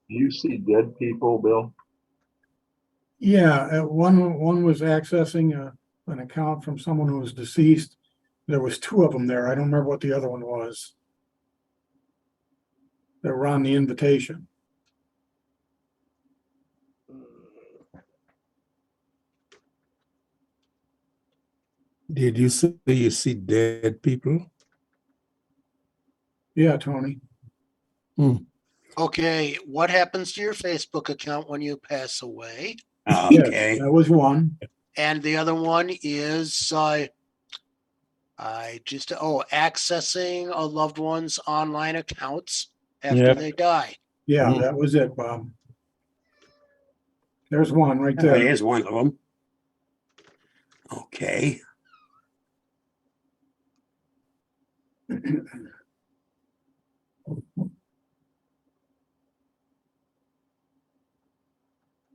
Do you see dead people, Bill? Yeah, one was accessing an account from someone who was deceased. There was 2 of them there. I don't remember what the other one was. They were on the invitation. Did you say you see dead people? Yeah, Tony. Okay, what happens to your Facebook account when you pass away? Yes, Okay. that was one. And the other one is accessing a loved one's online accounts after Yeah. they die. Yeah, Hmm. that was it, Bob. There's one right there. Here's one of them. Okay.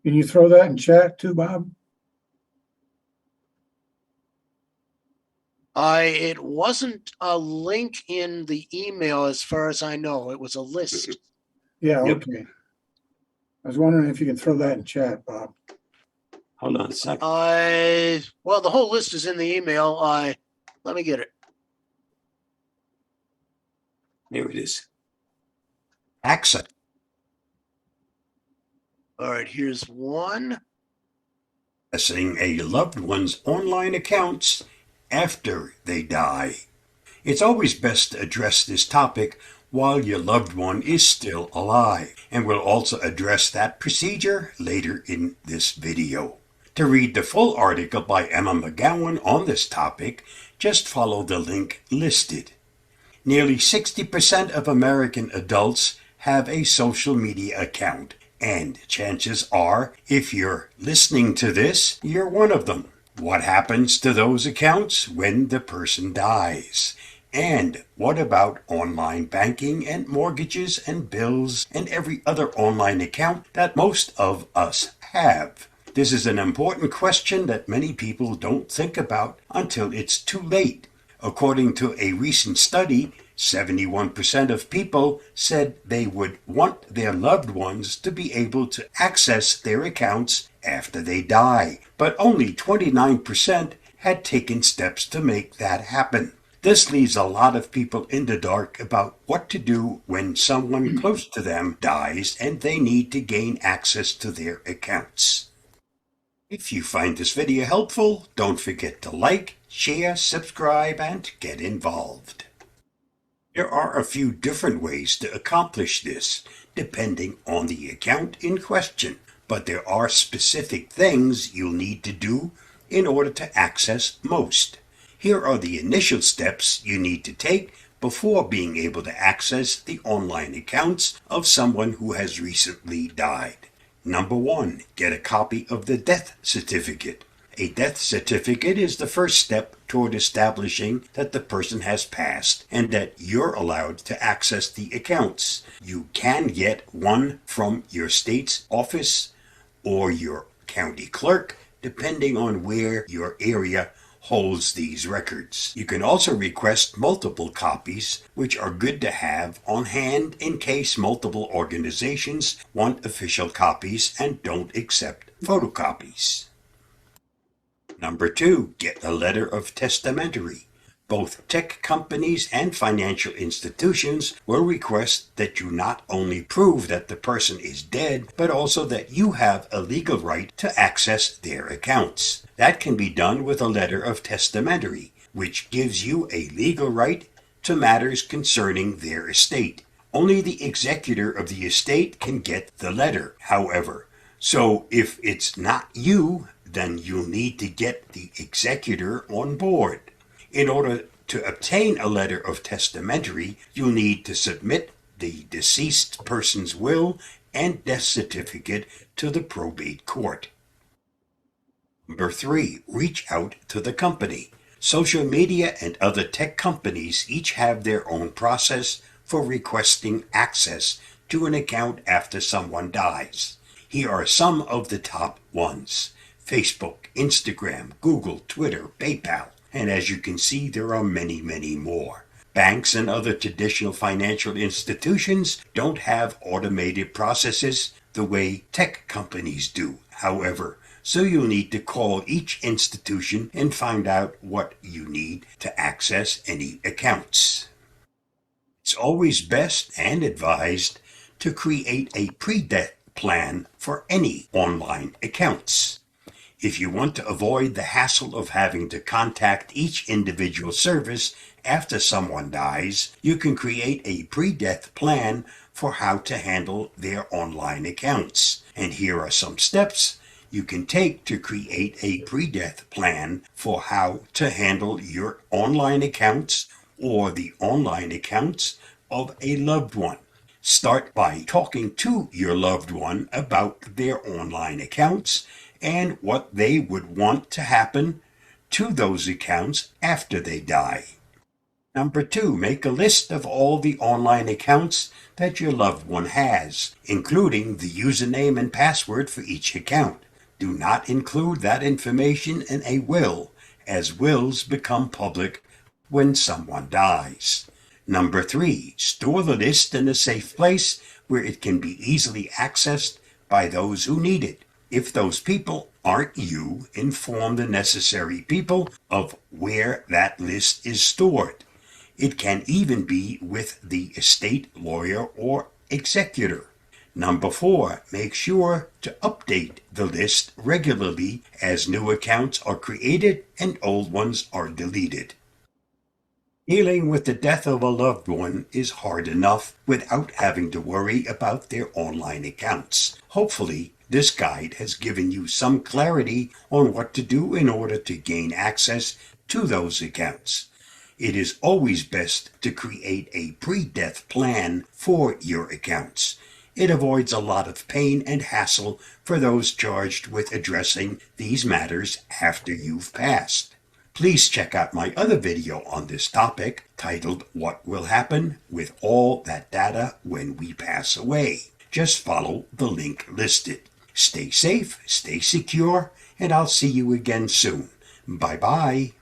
Can you throw that in chat too, Bob? It wasn't a link in the email as far as I know. It was a list. Yeah, Yep. okay. I was wondering if you can throw that in chat, Bob. Hold on a second. Well, the whole list is in the email. Let me get it. There it is. Access. All right, here's one. Accessing a loved one's online accounts after they die. It's always best to address this topic while your loved one is still alive, and we'll also address that procedure later in this video. To read the full article by Emma McGowan on this topic, just follow the link listed. Nearly 60% of American adults have a social media account, and chances are, if you're listening to this, you're one of them. What happens to those accounts when the person dies? And what about online banking and mortgages and bills and every other online account that most of us have? This is an important question that many people don't think about until it's too late. According to a recent study, 71% of people said they would want their loved ones to be able to access their accounts after they die, but only 29% had taken steps to make that happen. This leaves a lot of people in the dark about what to do when someone close to them dies and they need to gain access to their accounts. If you find this video helpful, don't forget to like, share, subscribe, and get involved. There are a few different ways to accomplish this, depending on the account in question, but there are specific things you'll need to do in order to access most. Here are the initial steps you need to take before being able to access the online accounts of someone who has recently died. Number 1, get a copy of the death certificate. A death certificate is the first step toward establishing that the person has passed and that you're allowed to access the accounts. You can get one from your state's office or your county clerk, depending on where your area holds these records. You can also request multiple copies, which are good to have on hand in case multiple organizations want official copies and don't accept photocopies. Number 2, get a letter of testamentary. Both tech companies and financial institutions will request that you not only prove that the person is dead, but also that you have a legal right to access their accounts. That can be done with a letter of testamentary, which gives you a legal right to matters concerning their estate. Only the executor of the estate can get the letter, however. So if it's not you, then you'll need to get the executor on board. In order to obtain a letter of testamentary, you'll need to submit the deceased person's will and death certificate to the probate court. Number 3, reach out to the company. Social media and other tech companies each have their own process for requesting access to an account after someone dies. Here are some of the top ones: Facebook, Instagram, Google, Twitter, PayPal, and as you can see, there are many, many more. Banks and other traditional financial institutions don't have automated processes the way tech companies do, however, so you'll need to call each institution and find out what you need to access any accounts. It's always best and advised to create a pre-death plan for any online accounts. If you want to avoid the hassle of having to contact each individual service after someone dies, you can create a pre-death plan for how to handle their online accounts. And here are some steps you can take to create a pre-death plan for how to handle your online accounts or the online accounts of a loved one. Start by talking to your loved one about their online accounts and what they would want to happen to those accounts after they die. Number 2, make a list of all the online accounts that your loved one has, including the username and password for each account. Do not include that information in a will, as wills become public when someone dies. Number 3, store the list in a safe place where it can be easily accessed by those who need it. If those people aren't you, inform the necessary people of where that list is stored. It can even be with the estate lawyer or executor. Number 4, make sure to update the list regularly as new accounts are created and old ones are deleted. Dealing with the death of a loved one is hard enough without having to worry about their online accounts. Hopefully, this guide has given you some clarity on what to do in order to gain access to those accounts. It is always best to create a pre-death plan for your accounts. It avoids a lot of pain and hassle for those charged with addressing these matters after you've passed. Please check out my other video on this topic titled What Will Happen with All That Data When We Pass Away. Just follow the link listed. Stay safe, stay secure, and I'll see you again soon. Bye-bye.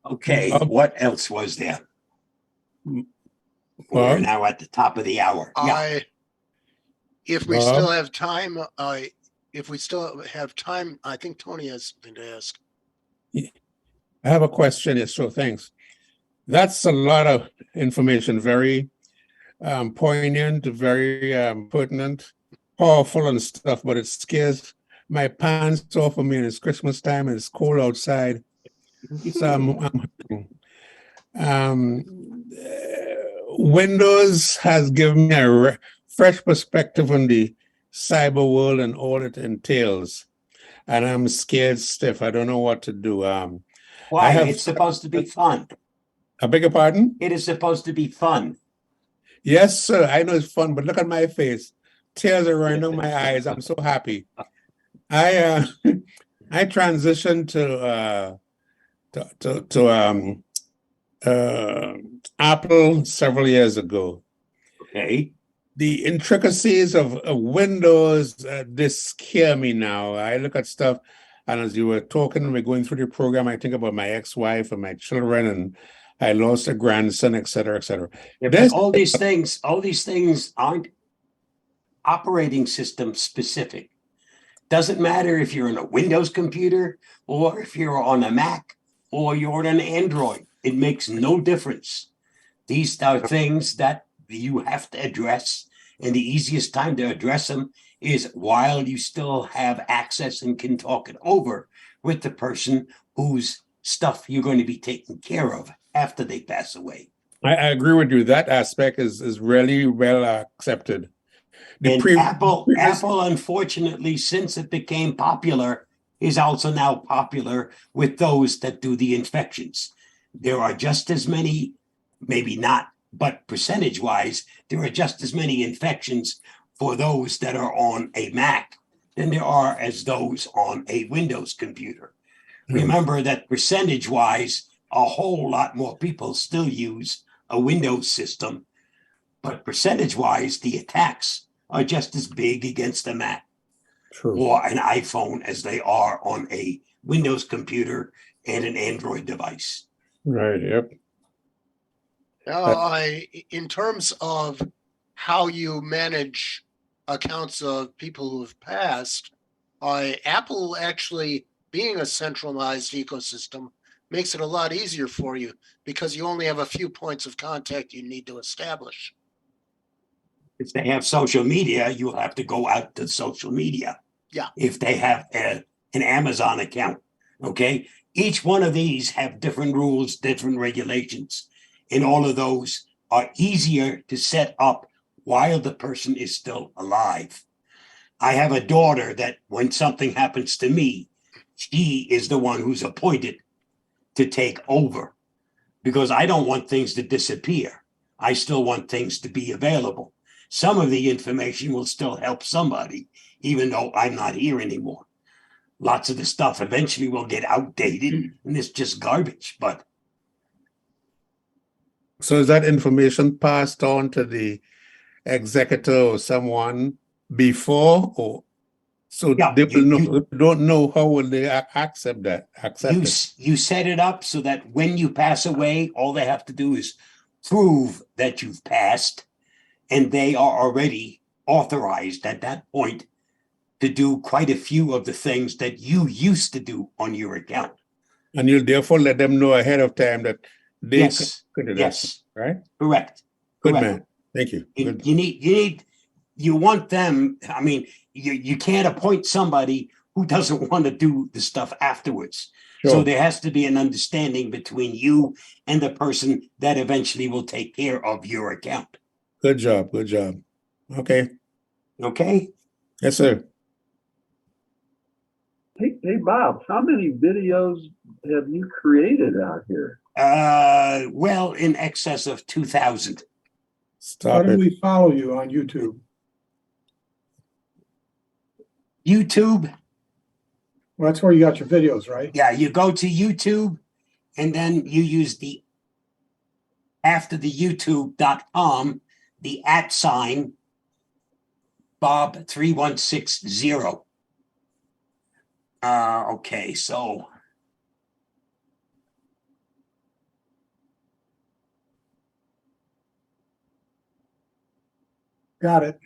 Okay, what else was there? We're now at the top of the hour. Yeah. If we Bob? still have time, I think Tony has something to ask. I have a question. Yes, sure. Thanks. That's a lot of information. Very poignant, very pertinent, powerful and stuff. But it scares my pants off of me. And it's Christmas time and it's cold outside. So Windows has given me a fresh perspective on the cyber world and all it entails. And I'm scared stiff. I don't know what to do. Why? It's supposed to be fun. I beg your pardon? It is supposed to be fun. Yes, sir. I know it's fun, but look at my face. Tears are running down my eyes. I'm so happy. I transitioned to Apple several years ago. Okay. The intricacies of Windows, they scare me now. I look at stuff, and as you were talking, we're going through the program, I think about my ex-wife and my children, and I lost a grandson, et cetera, et cetera. Yeah, but all these things aren't operating system specific. Doesn't matter if you're on a Windows computer or if you're on a Mac or you're on an Android. It makes no difference. These are things that you have to address, and the easiest time to address them is while you still have access and can talk it over with the person whose stuff you're going to be taking care of after they pass away. I agree with you. That aspect is really well accepted. Apple, unfortunately, since it became popular, is also now popular with those that do the infections. There are just as many, maybe not, but percentage-wise, there are just as many infections for those that are on a Mac than there are as those on a Windows computer. Remember that percentage-wise, a whole lot more people still use a Windows system, but percentage-wise, the attacks are just as big against a Mac or an iPhone as they are on a Windows computer and an Android device. Right, yep. In terms of how you manage accounts of people who have passed, Apple actually being a centralized ecosystem makes it a lot easier for you because you only have a few points of contact you need to establish. If they have social media, you'll have to go out to social media. Yeah. If they have an Amazon account, okay? Each one of these have different rules, different regulations, and all of those are easier to set up while the person is still alive. I have a daughter that when something happens to me, she is the one who's appointed to take over because I don't want things to disappear. I still want things to be available. Some of the information will still help somebody, even though I'm not here anymore. Lots of the stuff eventually will get outdated and it's just garbage, but So is that information passed on to the executor or someone before, or so yeah, they will know, don't know how will they accept that? you set it up so that when you pass away, all they have to do is prove that you've passed, and they are already authorized at that point to do quite a few of the things that you used to do on your account. And you'll therefore let them know ahead of time that they Yes, could do that, yes, right? correct. Good correct. man. Thank you. Good. You want them. I mean, you can't appoint somebody who doesn't want to do the stuff afterwards. So Sure. there has to be an understanding between you and the person that eventually will take care of your account. Good job. Good job. Okay. Okay. Yes, sir. Hey, Bob, how many videos have you created out here? Well, in excess of 2,000. How Stop do it. we follow you on YouTube? YouTube. Well, that's where you got your videos, right? Yeah, you go to YouTube and then you use the after the youtube.com, the @ Bob3160. Okay, so Got it.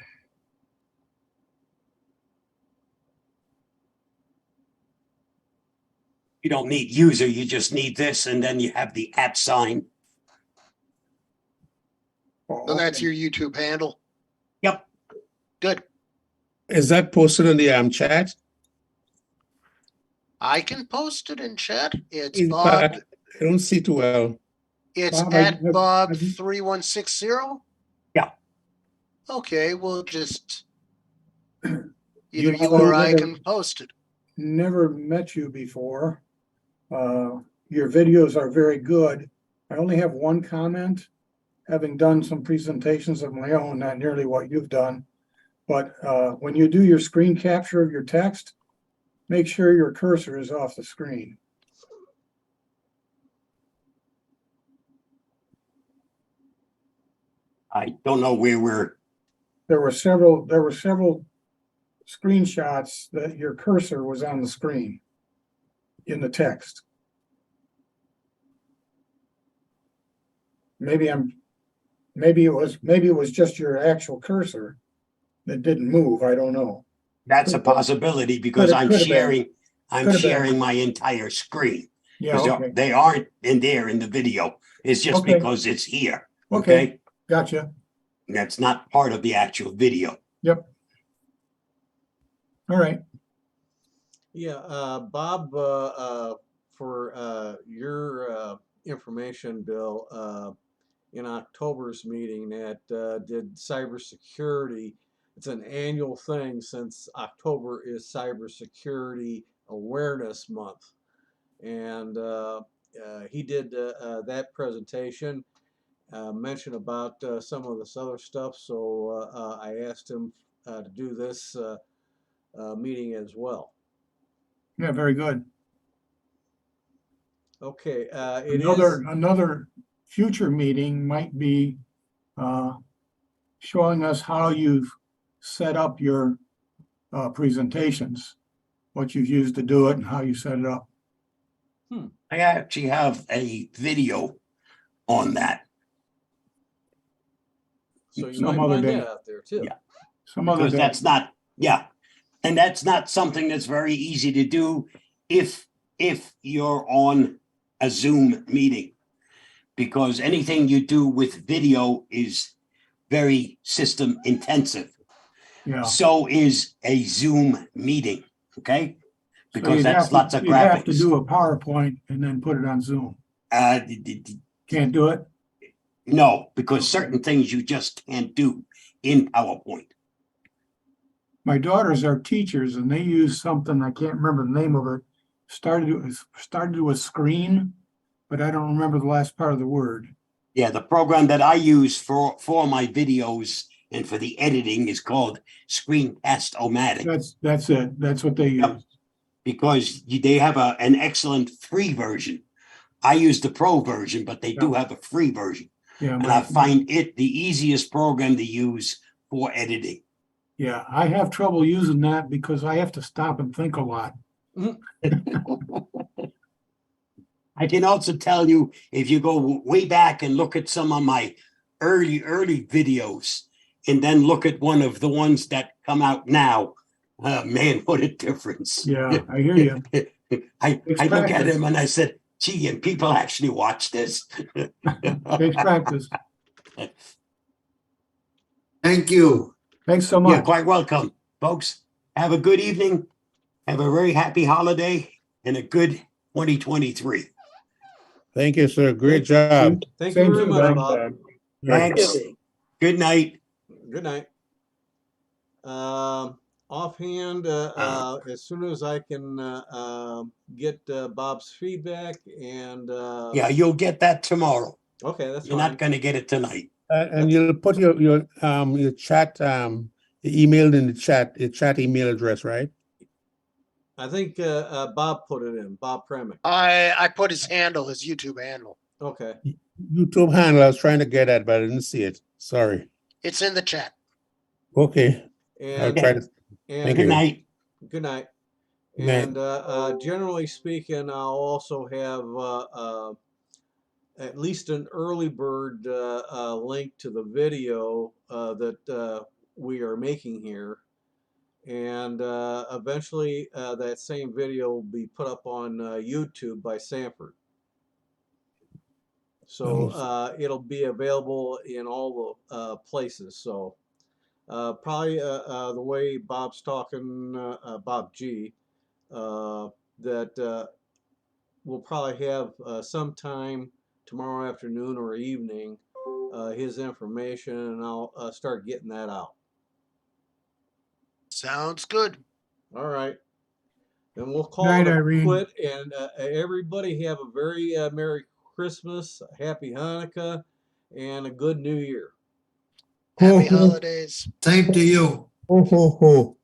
you don't need user, you just need this, and then you have the @ Oh, So that's okay. your YouTube handle. Yep. Good. Is that posted in the chat? I can post it in chat. It's I Bob. don't see too well. It's Bob, at have- Bob3160. Yeah. Okay, we'll just either You you know, or I never- can post it. Never met you before. Your videos are very good. I only have one comment, having done some presentations of my own, not nearly what you've done. But when you do your screen capture of your text, make sure your cursor is off the screen. I don't know where we're. There were several screenshots that your cursor was on the screen in the text. Maybe it was just your actual cursor that didn't move. I don't know. That's a possibility because I'm Could've been. sharing. I'm Could've been. sharing my entire screen Yeah, because okay. they aren't in there in the video. It's just Okay. because it's here. Okay. Gotcha. That's not part of the actual video. Yep. All right. Yeah, Bob, for your information, Bill, in October's meeting that did cybersecurity. It's an annual thing since October is Cybersecurity Awareness Month. And he did that presentation, mention about some of this other stuff. So I asked him to do this meeting as well. Yeah, very good. Okay, Another future meeting might be showing us how you've set up your presentations, what you've used to do it and how you set it up. I actually have a video on that So you Some might other find day. that out there too. Yeah. Some other because day. that's not. Yeah, And that's not something that's very easy to do if you're on a Zoom meeting, because anything you do with video is very system intensive. Yeah. So is a Zoom meeting, okay? So Because you'd that's have to- lots of you'd have to graphics. do a PowerPoint and then put it on Zoom. Can't do it? No, because Okay. certain things you just can't do in PowerPoint. My daughters are teachers and they use something, I can't remember the name of it. Started with screen, but I don't remember the last part of the word. Yeah, the program that I use for my videos and for the editing is called Screencast-O-Matic. That's it. That's what they Yep. use. Because they have an excellent free version. I use the pro version, but they do have a free version. Yeah, And I find it the easiest program to use for editing. yeah, I have trouble using that because I have to stop and think a lot. I can also tell you, if you go way back and look at some of my early videos, and then look at one of the ones that come out now, man, what a difference. Yeah, I hear you. I It's look at practice. him and I said, gee, and people actually watch this. Takes practice. Thank you. Thanks so You're much. quite welcome, folks. Have a good evening. Have a very happy holiday and a good 2023. Thank you, sir. Great job. Thank Same you to very you, much, Bob. Bob. Thanks. Good night. Good night. Offhand, as soon as I can get Bob's feedback and Yeah, you'll get that tomorrow. okay, that's You're fine. not going to get it tonight. And you'll put your chat emailed in your chat email address, right? I think Bob put it in. Bob Premick. I put his handle, his YouTube handle. Okay. YouTube handle. I was trying to get at, but I didn't see it. Sorry. It's in the chat. Okay. I'll And try to. Thank and Good you. night. good night. Good night. And generally speaking, I'll also have at least an early bird link to the video that we are making here. And eventually that same video will be put up on YouTube by Sanford. So it'll be available in all the places. So probably the way Bob's talking, Bob G, that we'll probably have sometime tomorrow afternoon or evening his information, and I'll start getting that out. Sounds good. All right. And we'll call Night, it a Irene. quit. And everybody have a very Merry Christmas, Happy Hanukkah, and a good New Year. Happy holidays. Same to you. Ho, ho, ho.